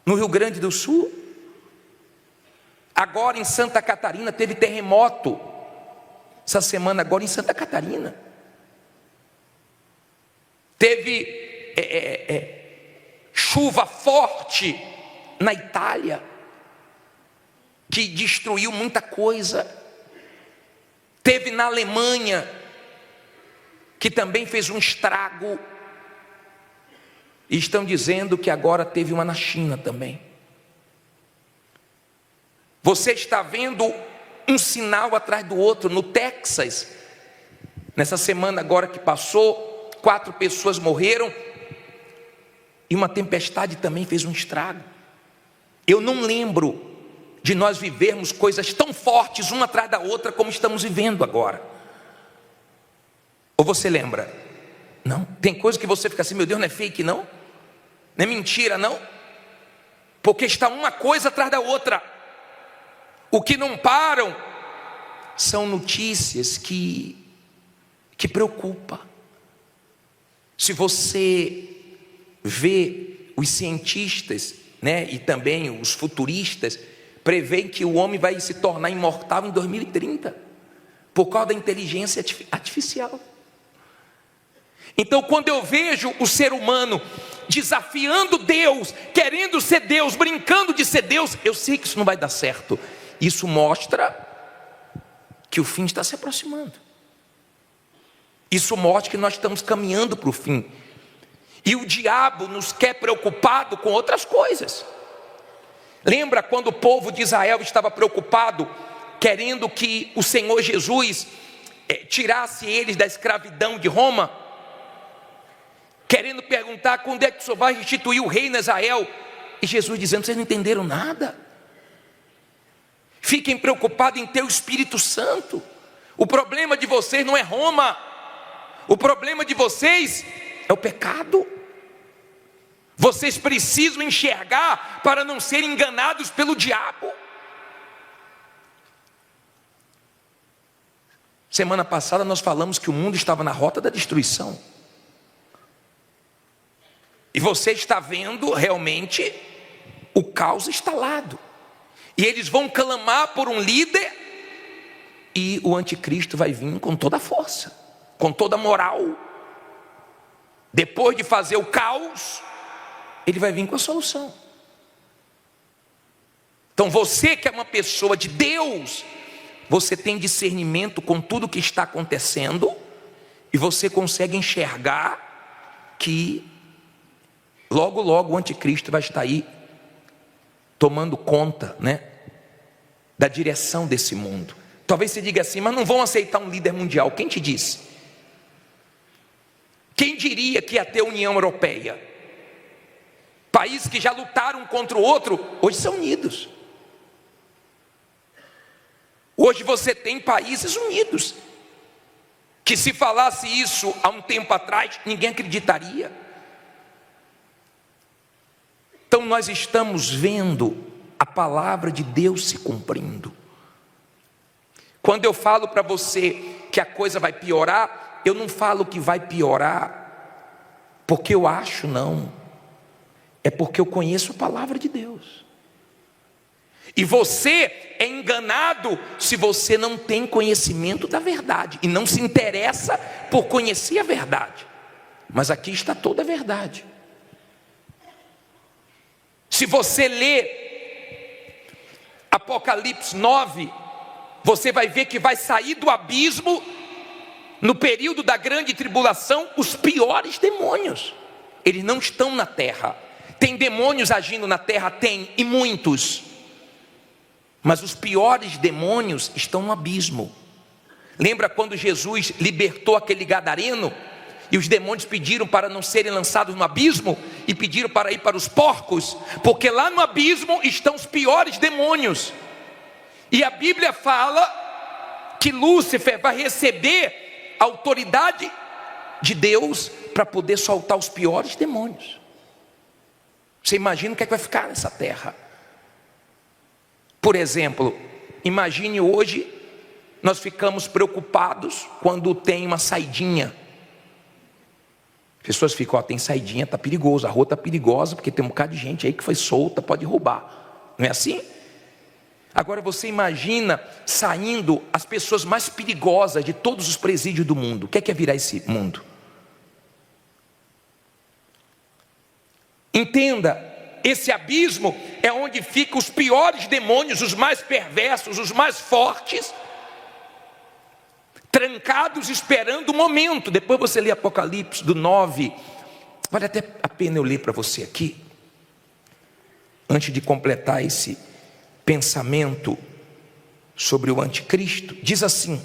no Rio Grande do Sul. Agora em Santa Catarina teve terremoto. Essa semana agora em Santa Catarina. Teve chuva forte na Itália, que destruiu muita coisa. Teve na Alemanha, que também fez um estrago. E estão dizendo que agora teve uma na China também. Você está vendo um sinal atrás do outro. No Texas, nessa semana agora que passou, 4 pessoas morreram, e uma tempestade também fez um estrago. Eu não lembro de nós vivermos coisas tão fortes uma atrás da outra como estamos vivendo agora. Ou você lembra? Não? Tem coisa que você fica assim, meu Deus, não é fake não? Não é mentira não? Porque está uma coisa atrás da outra. O que não param são notícias que preocupam. Se você vê os cientistas, né, e também os futuristas, preveem que o homem vai se tornar imortal em 2030, por causa da inteligência artificial. Então, quando eu vejo o ser humano desafiando Deus, querendo ser Deus, brincando de ser Deus, eu sei que isso não vai dar certo. Isso mostra que o fim está se aproximando. Isso mostra que nós estamos caminhando para o fim. E o diabo nos quer preocupado com outras coisas. Lembra quando o povo de Israel estava preocupado, querendo que o Senhor Jesus tirasse eles da escravidão de Roma? Querendo perguntar quando é que o Senhor vai restituir o reino a Israel? E Jesus dizendo, vocês não entenderam nada. Fiquem preocupados em ter o Espírito Santo. O problema de vocês não é Roma. O problema de vocês é o pecado. Vocês precisam enxergar para não serem enganados pelo diabo. Semana passada nós falamos que o mundo estava na rota da destruição. E você está vendo realmente o caos instalado. E eles vão clamar por um líder, e o anticristo vai vir com toda a força, com toda a moral. Depois de fazer o caos, ele vai vir com a solução. Então você que é uma pessoa de Deus, você tem discernimento com tudo que está acontecendo, e você consegue enxergar que logo logo o anticristo vai estar aí tomando conta, né, da direção desse mundo. Talvez você diga assim, mas não vão aceitar um líder mundial. Quem te disse? Quem diria que ia ter União Europeia? Países que já lutaram um contra o outro, hoje são unidos. Hoje você tem países unidos, que se falasse isso há um tempo atrás, ninguém acreditaria. Então nós estamos vendo a palavra de Deus se cumprindo. Quando eu falo para você que a coisa vai piorar, eu não falo que vai piorar porque eu acho, não. É porque eu conheço a palavra de Deus. E você é enganado se você não tem conhecimento da verdade e não se interessa por conhecer a verdade. Mas aqui está toda a verdade. Se você lê Apocalipse 9, você vai ver que vai sair do abismo, no período da grande tribulação, os piores demônios. Eles não estão na terra. Tem demônios agindo na terra? Tem, e muitos. Mas os piores demônios estão no abismo. Lembra quando Jesus libertou aquele gadareno? E os demônios pediram para não serem lançados no abismo? E pediram para ir para os porcos? Porque lá no abismo estão os piores demônios. E a Bíblia fala que Lúcifer vai receber a autoridade de Deus para poder soltar os piores demônios. Você imagina o que é que vai ficar nessa terra? Por exemplo, imagine hoje, nós ficamos preocupados quando tem uma saidinha. As pessoas ficam, tem saidinha, está perigoso, a rua está perigosa, porque tem um bocado de gente aí que foi solta, pode roubar. Não é assim? Agora você imagina saindo as pessoas mais perigosas de todos os presídios do mundo. O que é virar esse mundo? Entenda, esse abismo é onde ficam os piores demônios, os mais perversos, os mais fortes, trancados esperando o momento. Depois você lê Apocalipse do 9, vale até a pena eu ler para você aqui, antes de completar esse pensamento sobre o anticristo. Diz assim: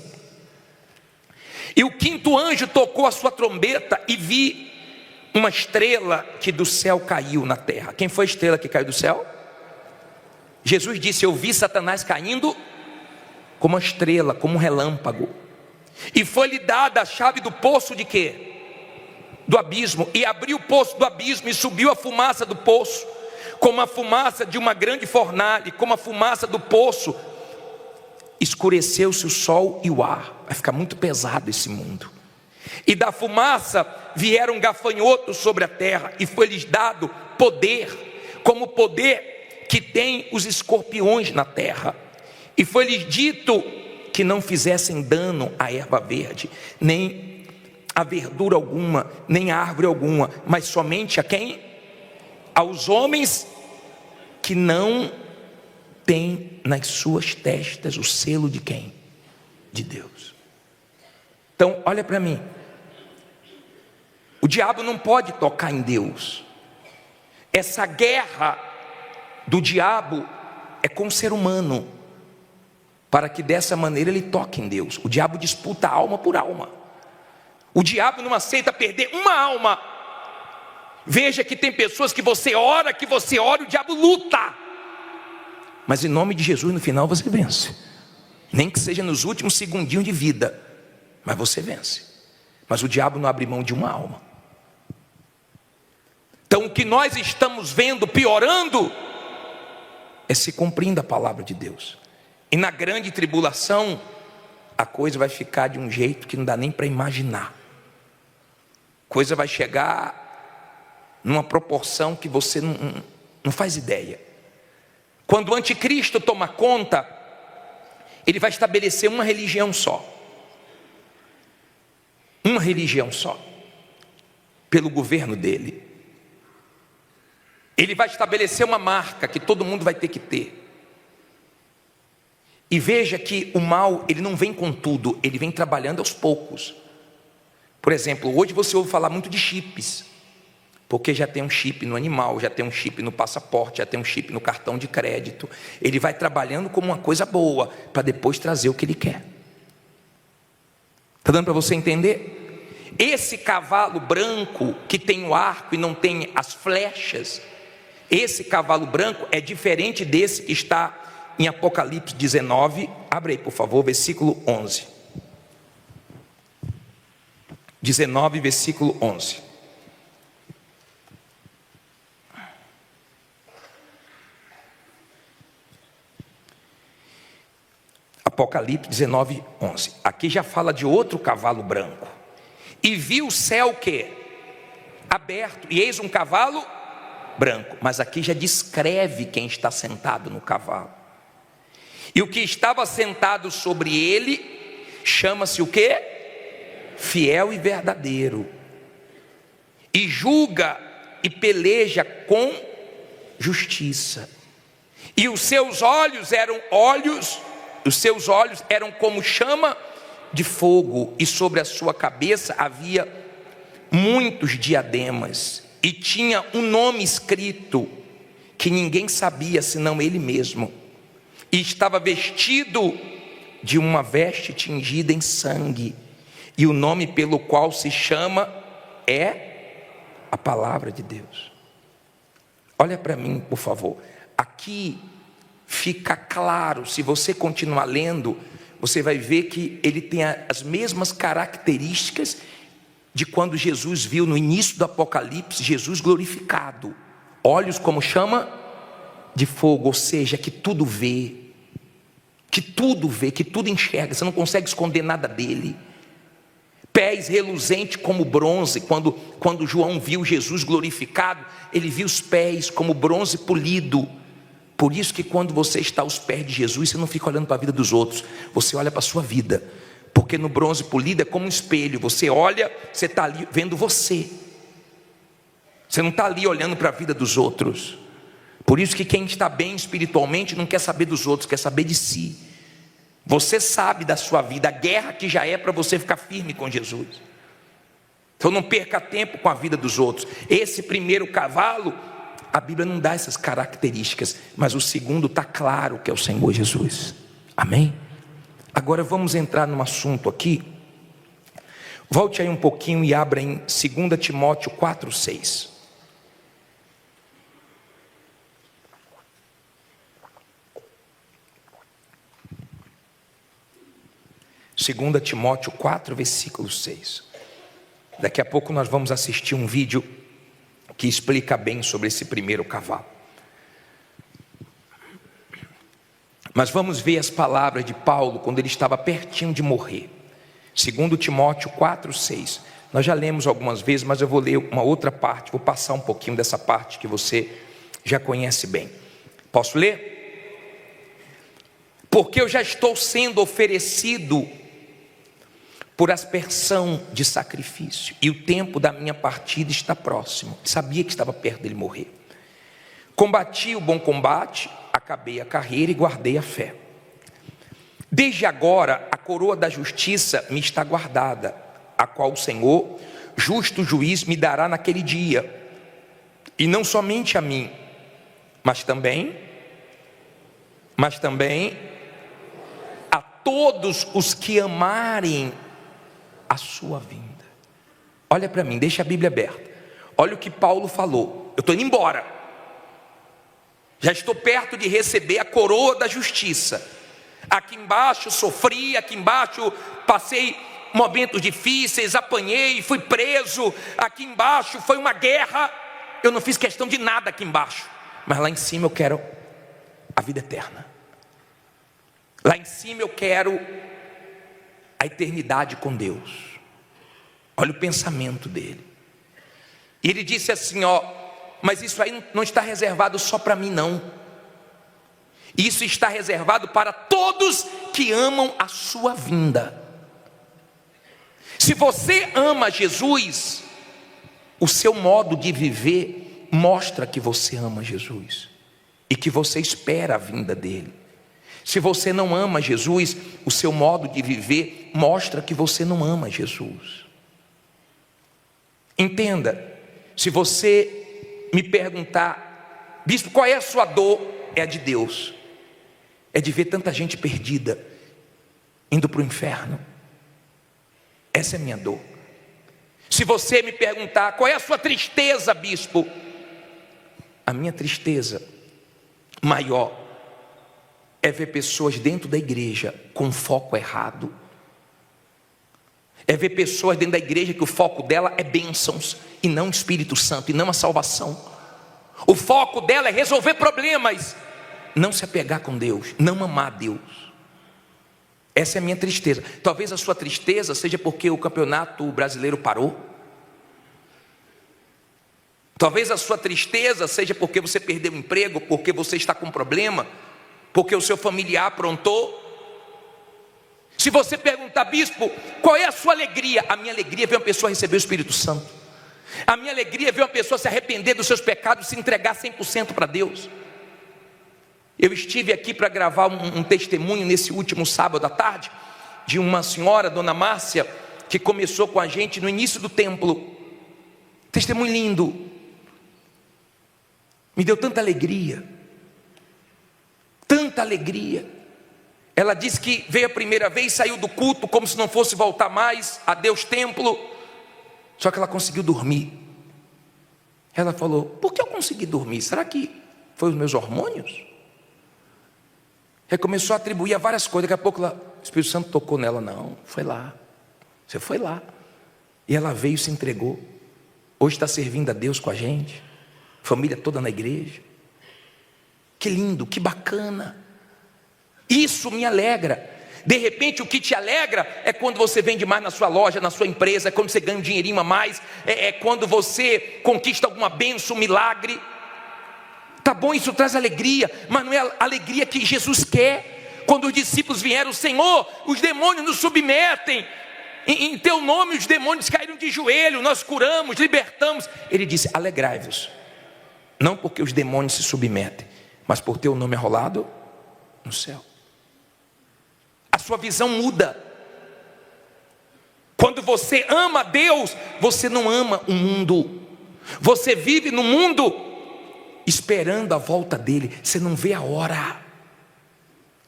e o quinto anjo tocou a sua trombeta e vi uma estrela que do céu caiu na terra. Quem foi a estrela que caiu do céu? Jesus disse: eu vi Satanás caindo como uma estrela, como um relâmpago. E foi-lhe dada a chave do poço de quê? Do abismo. E abriu o poço do abismo e subiu a fumaça do poço, como a fumaça de uma grande fornalha, como a fumaça do poço. Escureceu-se o sol e o ar. Vai ficar muito pesado esse mundo. E da fumaça vieram gafanhotos sobre a terra, e foi-lhes dado poder, como o poder que tem os escorpiões na terra. E foi-lhes dito que não fizessem dano à erva verde, nem a verdura alguma, nem a árvore alguma, mas somente a quem? Aos homens que não têm nas suas testas o selo de quem? De Deus. Então olha para mim, o diabo não pode tocar em Deus. Essa guerra do diabo é com o ser humano, para que dessa maneira ele toque em Deus. O diabo disputa alma por alma. O diabo não aceita perder uma alma. Veja que tem pessoas que você ora, o diabo luta. Mas em nome de Jesus, no final você vence. Nem que seja nos últimos segundinhos de vida, mas você vence. Mas o diabo não abre mão de uma alma. Então o que nós estamos vendo piorando é se cumprindo a palavra de Deus. E na grande tribulação a coisa vai ficar de um jeito que não dá nem para imaginar. A coisa vai chegar numa proporção que você não faz ideia. Quando o anticristo toma conta, ele vai estabelecer uma religião só. Uma religião só. Pelo governo dele. Ele vai estabelecer uma marca que todo mundo vai ter que ter. E veja que o mal, ele não vem com tudo, ele vem trabalhando aos poucos. Por exemplo, hoje você ouve falar muito de chips, porque já tem um chip no animal, já tem um chip no passaporte, já tem um chip no cartão de crédito. Ele vai trabalhando como uma coisa boa, para depois trazer o que ele quer. Está dando para você entender? Esse cavalo branco que tem o arco e não tem as flechas, esse cavalo branco é diferente desse que está em Apocalipse 19. Abre aí, por favor, versículo 11. 19, versículo 11. Apocalipse 19, 11. Aqui já fala de outro cavalo branco. E viu o céu o quê? Aberto, e eis um cavalo branco. Mas aqui já descreve quem está sentado no cavalo. E o que estava sentado sobre ele chama-se o quê? Fiel e verdadeiro. E julga e peleja com justiça. E os seus olhos eram como chama de fogo, e sobre a sua cabeça havia muitos diademas, e tinha um nome escrito que ninguém sabia senão ele mesmo, e estava vestido de uma veste tingida em sangue, e o nome pelo qual se chama é a palavra de Deus. Olha para mim, por favor. Aqui fica claro, se você continuar lendo, você vai ver que ele tem as mesmas características de quando Jesus viu no início do Apocalipse, Jesus glorificado. Olhos como chama de fogo, ou seja, que tudo vê, que tudo enxerga, você não consegue esconder nada dele. Pés reluzentes como bronze. Quando João viu Jesus glorificado, ele viu os pés como bronze polido. Por isso que quando você está aos pés de Jesus, você não fica olhando para a vida dos outros, você olha para a sua vida, porque no bronze polido é como um espelho, você olha, você está ali vendo você não está ali olhando para a vida dos outros. Por isso que quem está bem espiritualmente não quer saber dos outros, quer saber de si. Você sabe da sua vida, a guerra que já é para você ficar firme com Jesus. Então não perca tempo com a vida dos outros. Esse primeiro cavalo, a Bíblia não dá essas características, mas o segundo está claro que é o Senhor Jesus. Amém? Agora vamos entrar num assunto aqui. Volte aí um pouquinho e abra em 2 Timóteo 4:6. 2 Timóteo 4, versículo 6. Daqui a pouco nós vamos assistir um vídeo que explica bem sobre esse primeiro cavalo. Mas vamos ver as palavras de Paulo quando ele estava pertinho de morrer. 2 Timóteo 4, 6. Nós já lemos algumas vezes, mas eu vou ler uma outra parte, vou passar um pouquinho dessa parte que você já conhece bem. Posso ler? Porque eu já estou sendo oferecido por aspersão de sacrifício, e o tempo da minha partida está próximo. Sabia que estava perto dele morrer. Combati o bom combate, acabei a carreira e guardei a fé. Desde agora a coroa da justiça me está guardada, a qual o Senhor, justo juiz, me dará naquele dia, e não somente a mim, mas também a todos os que amarem a sua vinda. Olha para mim, deixa a Bíblia aberta. Olha o que Paulo falou. Eu estou indo embora, já estou perto de receber a coroa da justiça. Aqui embaixo sofri, aqui embaixo passei momentos difíceis, apanhei, fui preso. Aqui embaixo foi uma guerra, eu não fiz questão de nada aqui embaixo, mas lá em cima eu quero a vida eterna. Lá em cima eu quero a eternidade com Deus. Olha o pensamento dele. E ele disse assim, mas isso aí não está reservado só para mim não. Isso está reservado para todos que amam a sua vinda. Se você ama Jesus, o seu modo de viver mostra que você ama Jesus e que você espera a vinda dele. Se você não ama Jesus, o seu modo de viver mostra que você não ama Jesus. Entenda, se você me perguntar, bispo, qual é a sua dor? É a de Deus. É de ver tanta gente perdida, indo para o inferno. Essa é a minha dor. Se você me perguntar qual é a sua tristeza, bispo, a minha tristeza maior é ver pessoas dentro da igreja com foco errado. É ver pessoas dentro da igreja que o foco dela é bênçãos e não Espírito Santo, e não a salvação. O foco dela é resolver problemas, não se apegar com Deus, não amar Deus. Essa é a minha tristeza. Talvez a sua tristeza seja porque o campeonato brasileiro parou. Talvez a sua tristeza seja porque você perdeu o emprego, porque você está com problema, porque o seu familiar aprontou. Se você perguntar, bispo, qual é a sua alegria? A minha alegria é ver uma pessoa receber o Espírito Santo. A minha alegria é ver uma pessoa se arrepender dos seus pecados, se entregar 100% para Deus. Eu estive aqui para gravar um testemunho nesse último sábado à tarde, de uma senhora, Dona Márcia, que começou com a gente no início do templo. Testemunho lindo. Me deu tanta alegria. Tanta alegria. Ela disse que veio a primeira vez, saiu do culto como se não fosse voltar mais a Deus templo. Só que ela conseguiu dormir. Ela falou: por que eu consegui dormir? Será que foi os meus hormônios? Ela começou a atribuir a várias coisas. Daqui a pouco o Espírito Santo tocou nela. Não, foi lá. Você foi lá. E ela veio e se entregou. Hoje está servindo a Deus com a gente. Família toda na igreja. Que lindo, que bacana. Isso me alegra. De repente o que te alegra é quando você vende mais na sua loja, na sua empresa, é quando você ganha um dinheirinho a mais, é quando você conquista alguma bênção, um milagre. Tá bom, isso traz alegria, mas não é a alegria que Jesus quer. Quando os discípulos vieram: Senhor, os demônios nos submetem, em teu nome os demônios caíram de joelho, nós curamos, libertamos. Ele disse: alegrai-vos, não porque os demônios se submetem, mas por teu nome é rolado no céu. A sua visão muda. Quando você ama Deus, você não ama o mundo. Você vive no mundo esperando a volta dele. Você não vê a hora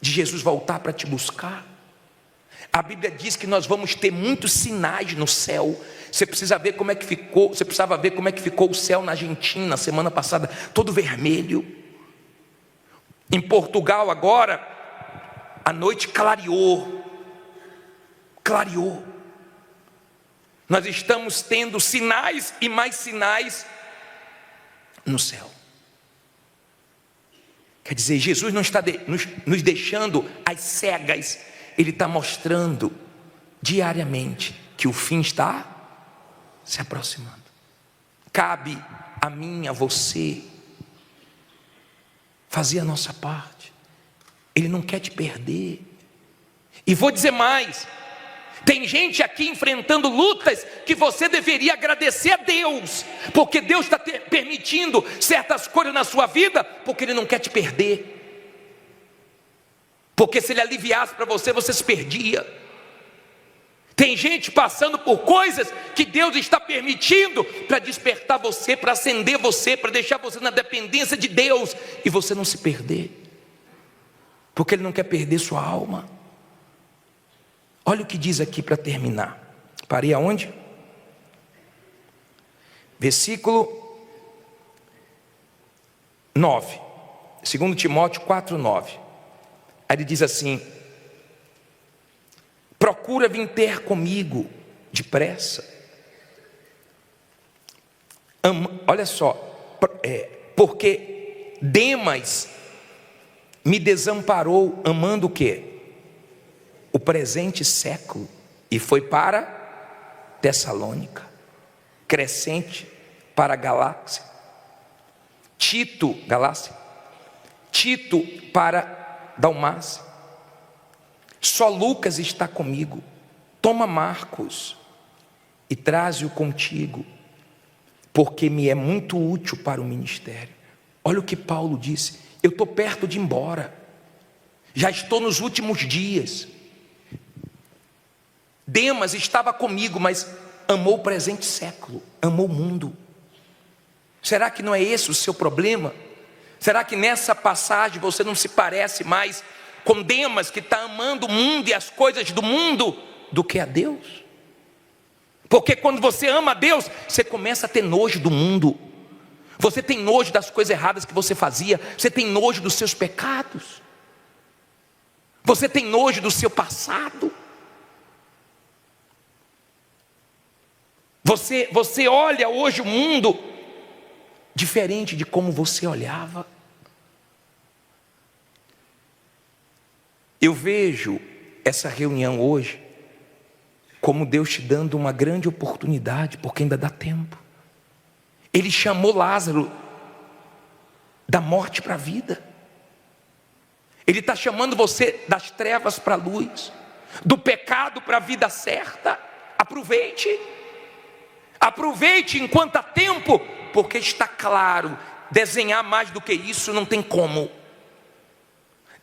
de Jesus voltar para te buscar. A Bíblia diz que nós vamos ter muitos sinais no céu. Você precisa ver como é que ficou. Você precisava ver como é que ficou o céu na Argentina semana passada, todo vermelho. Em Portugal agora, a noite clareou. Clareou. Nós estamos tendo sinais e mais sinais no céu. Quer dizer, Jesus não está nos deixando às cegas. Ele está mostrando diariamente que o fim está se aproximando. Cabe a mim, a você, fazer a nossa parte. Ele não quer te perder. E vou dizer mais: tem gente aqui enfrentando lutas que você deveria agradecer a Deus, porque Deus está permitindo certas coisas na sua vida, porque Ele não quer te perder. Porque se Ele aliviasse para você, você se perdia. Tem gente passando por coisas que Deus está permitindo para despertar você, para acender você, para deixar você na dependência de Deus, e você não se perder, porque Ele não quer perder sua alma. Olha o que diz aqui para terminar. Parei aonde? Versículo 9. 2 Timóteo 4:9. Aí ele diz assim: procura vir ter comigo depressa. Olha só, porque Demas me desamparou, amando o quê? O presente século, e foi para Tessalônica. Crescente para Galácia. Tito para Dalmácia. Só Lucas está comigo. Toma Marcos e traze-o contigo, porque me é muito útil para o ministério. Olha o que Paulo disse: eu estou perto de ir embora, já estou nos últimos dias. Demas estava comigo, mas amou o presente século, amou o mundo. Será que não é esse o seu problema? Será que nessa passagem você não se parece mais com Demas, que está amando o mundo e as coisas do mundo, do que a Deus? Porque quando você ama a Deus, você começa a ter nojo do mundo. Você tem nojo das coisas erradas que você fazia. Você tem nojo dos seus pecados. Você tem nojo do seu passado. Você olha hoje o mundo diferente de como você olhava. Eu vejo essa reunião hoje como Deus te dando uma grande oportunidade, porque ainda dá tempo. Ele chamou Lázaro da morte para a vida. Ele está chamando você das trevas para a luz, do pecado para a vida certa. Aproveite. Aproveite enquanto há tempo, porque está claro, desenhar mais do que isso não tem como.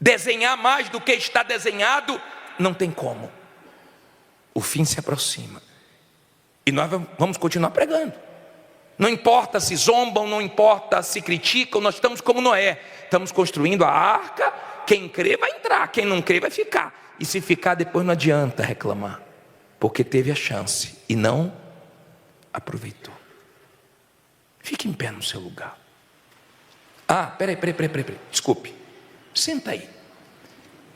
Desenhar mais do que está desenhado, não tem como. O fim se aproxima. E nós vamos continuar pregando. Não importa se zombam, não importa se criticam, nós estamos como Noé. Estamos construindo a arca, quem crê vai entrar, quem não crê vai ficar. E se ficar depois não adianta reclamar, porque teve a chance e não aproveitou. Fique em pé no seu lugar. Peraí, desculpe. Senta aí.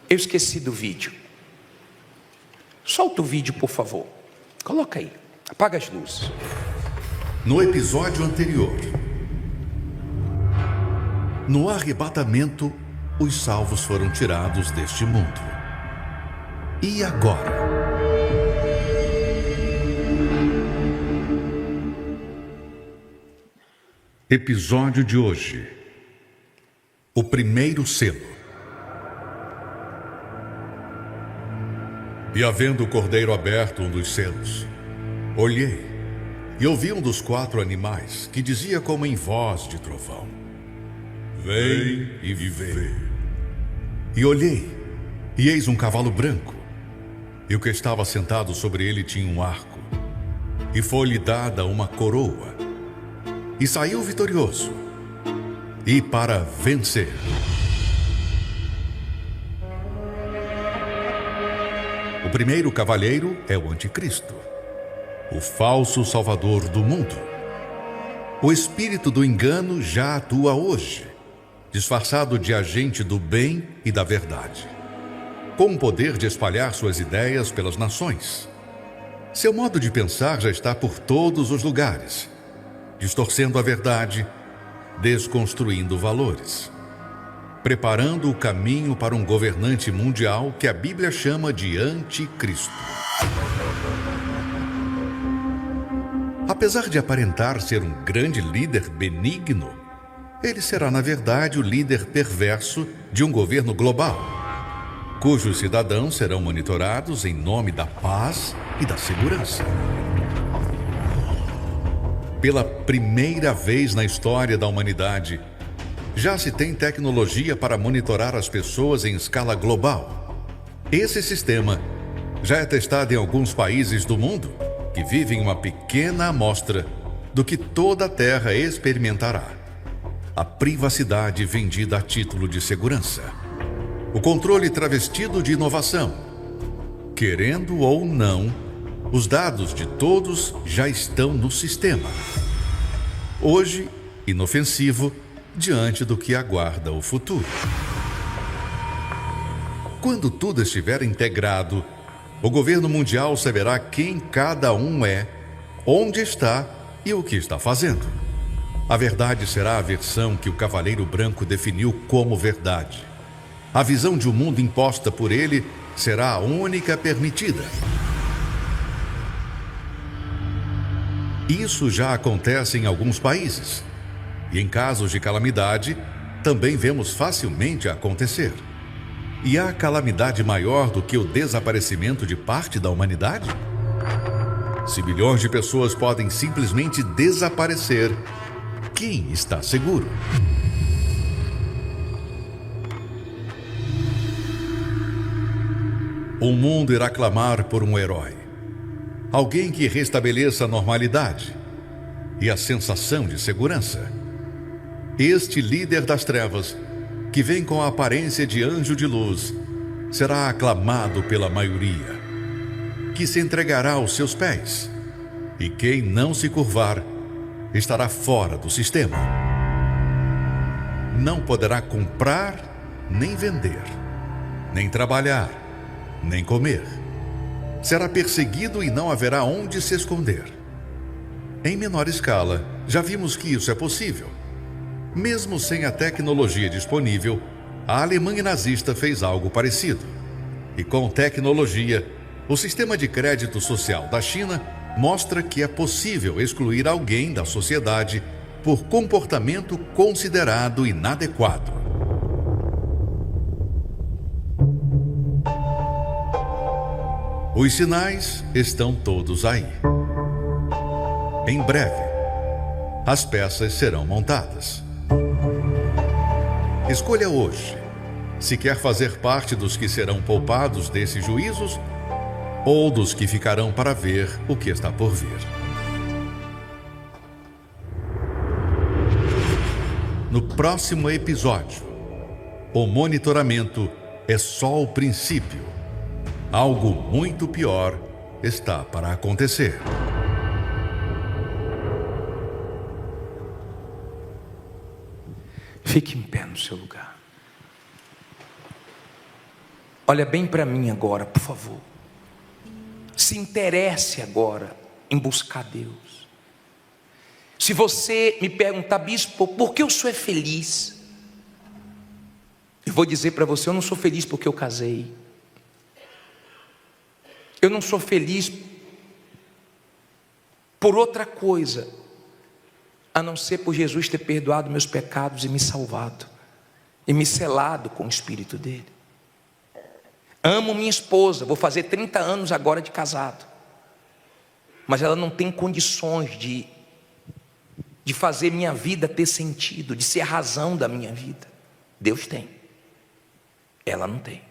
Eu esqueci do vídeo. Solta o vídeo, por favor. Coloca aí. Apaga as luzes. No episódio anterior, no arrebatamento, os salvos foram tirados deste mundo. E agora? Episódio de hoje: o primeiro selo. E havendo o cordeiro aberto um dos selos, olhei e ouvi um dos 4 animais que dizia como em voz de trovão: Vem e vê. E olhei, e eis um cavalo branco, e o que estava sentado sobre ele tinha um arco, e foi-lhe dada uma coroa, e saiu vitorioso, e para vencer. O primeiro cavaleiro é o Anticristo, o falso salvador do mundo. O espírito do engano já atua hoje, disfarçado de agente do bem e da verdade, com o poder de espalhar suas ideias pelas nações. Seu modo de pensar já está por todos os lugares, distorcendo a verdade, desconstruindo valores, preparando o caminho para um governante mundial que a Bíblia chama de Anticristo. Apesar de aparentar ser um grande líder benigno, ele será, na verdade, o líder perverso de um governo global, cujos cidadãos serão monitorados em nome da paz e da segurança. Pela primeira vez na história da humanidade, já se tem tecnologia para monitorar as pessoas em escala global. Esse sistema já é testado em alguns países do mundo que vivem uma pequena amostra do que toda a Terra experimentará: a privacidade vendida a título de segurança, o controle travestido de inovação. Querendo ou não, os dados de todos já estão no sistema. Hoje, inofensivo diante do que aguarda o futuro. Quando tudo estiver integrado, o governo mundial saberá quem cada um é, onde está e o que está fazendo. A verdade será a versão que o Cavaleiro Branco definiu como verdade. A visão de um mundo imposta por ele será a única permitida. Isso já acontece em alguns países. E em casos de calamidade, também vemos facilmente acontecer. E há calamidade maior do que o desaparecimento de parte da humanidade? Se bilhões de pessoas podem simplesmente desaparecer, quem está seguro? O mundo irá clamar por um herói. Alguém que restabeleça a normalidade e a sensação de segurança. Este líder das trevas, que vem com a aparência de anjo de luz, será aclamado pela maioria, que se entregará aos seus pés, E quem não se curvar estará fora do sistema. Não poderá comprar, nem vender, nem trabalhar, nem comer. Será perseguido e não haverá onde se esconder. Em menor escala, já vimos que isso é possível. Mesmo sem a tecnologia disponível, a Alemanha nazista fez algo parecido. E com tecnologia, o sistema de crédito social da China mostra que é possível excluir alguém da sociedade por comportamento considerado inadequado. Os sinais estão todos aí. Em breve, as peças serão montadas. Escolha hoje se quer fazer parte dos que serão poupados desses juízos ou dos que ficarão para ver o que está por vir. No próximo episódio, o monitoramento é só o princípio. Algo muito pior está para acontecer. Fique em pé no seu lugar. Olha bem para mim agora, por favor. Se interesse agora em buscar Deus. Se você me perguntar, bispo, por que o senhor é feliz? Eu vou dizer para você, eu não sou feliz porque eu casei. Eu não sou feliz por outra coisa, a não ser por Jesus ter perdoado meus pecados e me salvado, e me selado com o Espírito dele. Amo minha esposa, vou fazer 30 anos agora de casado, mas ela não tem condições de fazer minha vida ter sentido, de ser a razão da minha vida. Deus tem, ela não tem.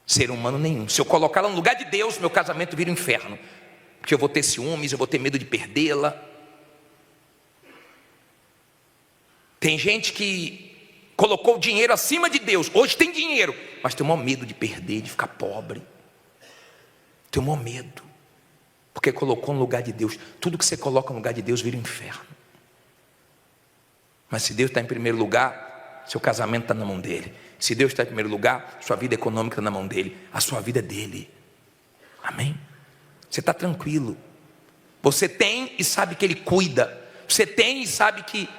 Ser humano nenhum. Se eu colocá-la no lugar de Deus, meu casamento vira um inferno, porque eu vou ter ciúmes, eu vou ter medo de perdê-la. Tem gente que colocou o dinheiro acima de Deus. Hoje tem dinheiro, mas tem o maior medo de perder, de ficar pobre. Tem o maior medo, porque colocou no lugar de Deus. Tudo que você coloca no lugar de Deus vira um inferno. Mas se Deus está em primeiro lugar, seu casamento está na mão dele. Se Deus está em primeiro lugar, sua vida econômica está na mão dele. A sua vida é dele. Amém? Você está tranquilo. Você tem e sabe que ele cuida. Você tem e sabe que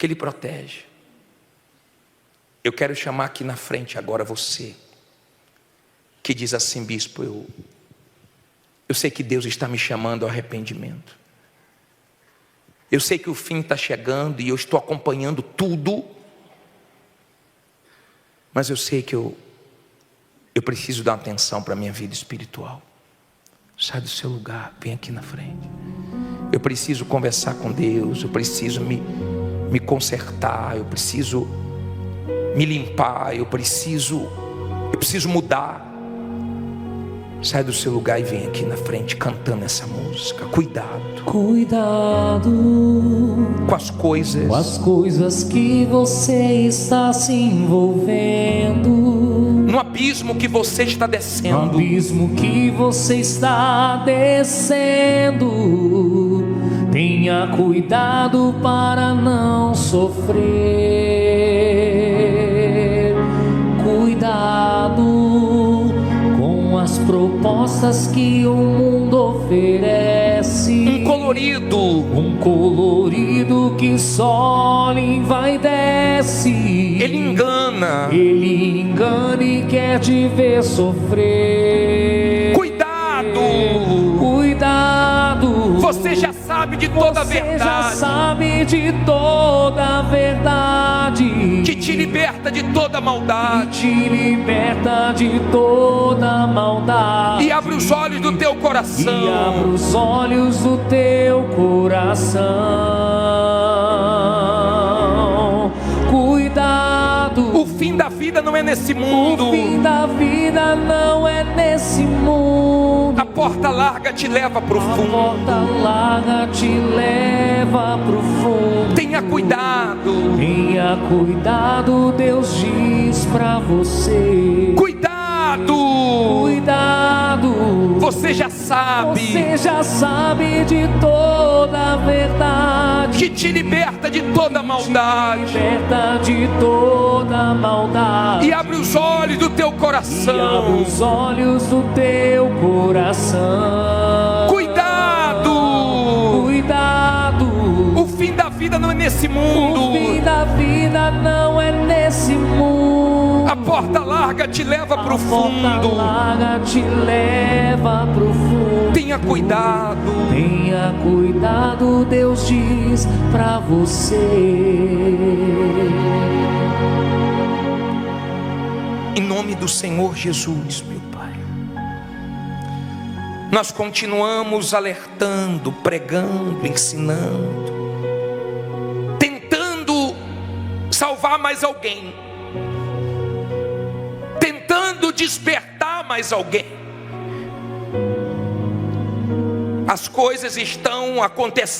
ele protege. Eu quero chamar aqui na frente agora você que diz assim, bispo, eu sei que Deus está me chamando ao arrependimento. Eu sei que o fim está chegando e eu estou acompanhando tudo, mas eu sei que eu preciso dar atenção para a minha vida espiritual. Sai do seu lugar, vem aqui na frente. Eu preciso conversar com Deus, eu preciso me consertar, eu preciso me limpar, eu preciso mudar. Sai do seu lugar e vem aqui na frente cantando essa música. Cuidado. Cuidado com as coisas que você está se envolvendo, no abismo que você está descendo, no abismo que você está descendo. Tenha cuidado para não sofrer. Cuidado com as propostas que o mundo oferece. Um colorido que só lhe vai desce. Ele engana e quer te ver sofrer. Cuidado. Você já sabe de toda a verdade. Já sabe de toda a verdade. Que te liberta de toda maldade. E abre os olhos do teu coração. Cuidado. O fim da vida não é nesse mundo. A porta larga te leva pro fundo. Tenha cuidado. Deus diz pra você. Cuidado. Você já sabe de toda a verdade, que te liberta de toda maldade, liberta de toda maldade, e abre os olhos do teu e abre coração. os olhos do teu coração. Cuidado! O fim da vida não é nesse mundo. O fim da vida não é nesse mundo. A porta larga te leva para o A porta fundo. larga te leva pro fundo. Tenha cuidado. Tenha cuidado, Deus diz pra você. Em nome do Senhor Jesus, meu Pai, nós continuamos alertando, pregando, ensinando, tentando salvar mais alguém, tentando despertar mais alguém. As coisas estão acontecendo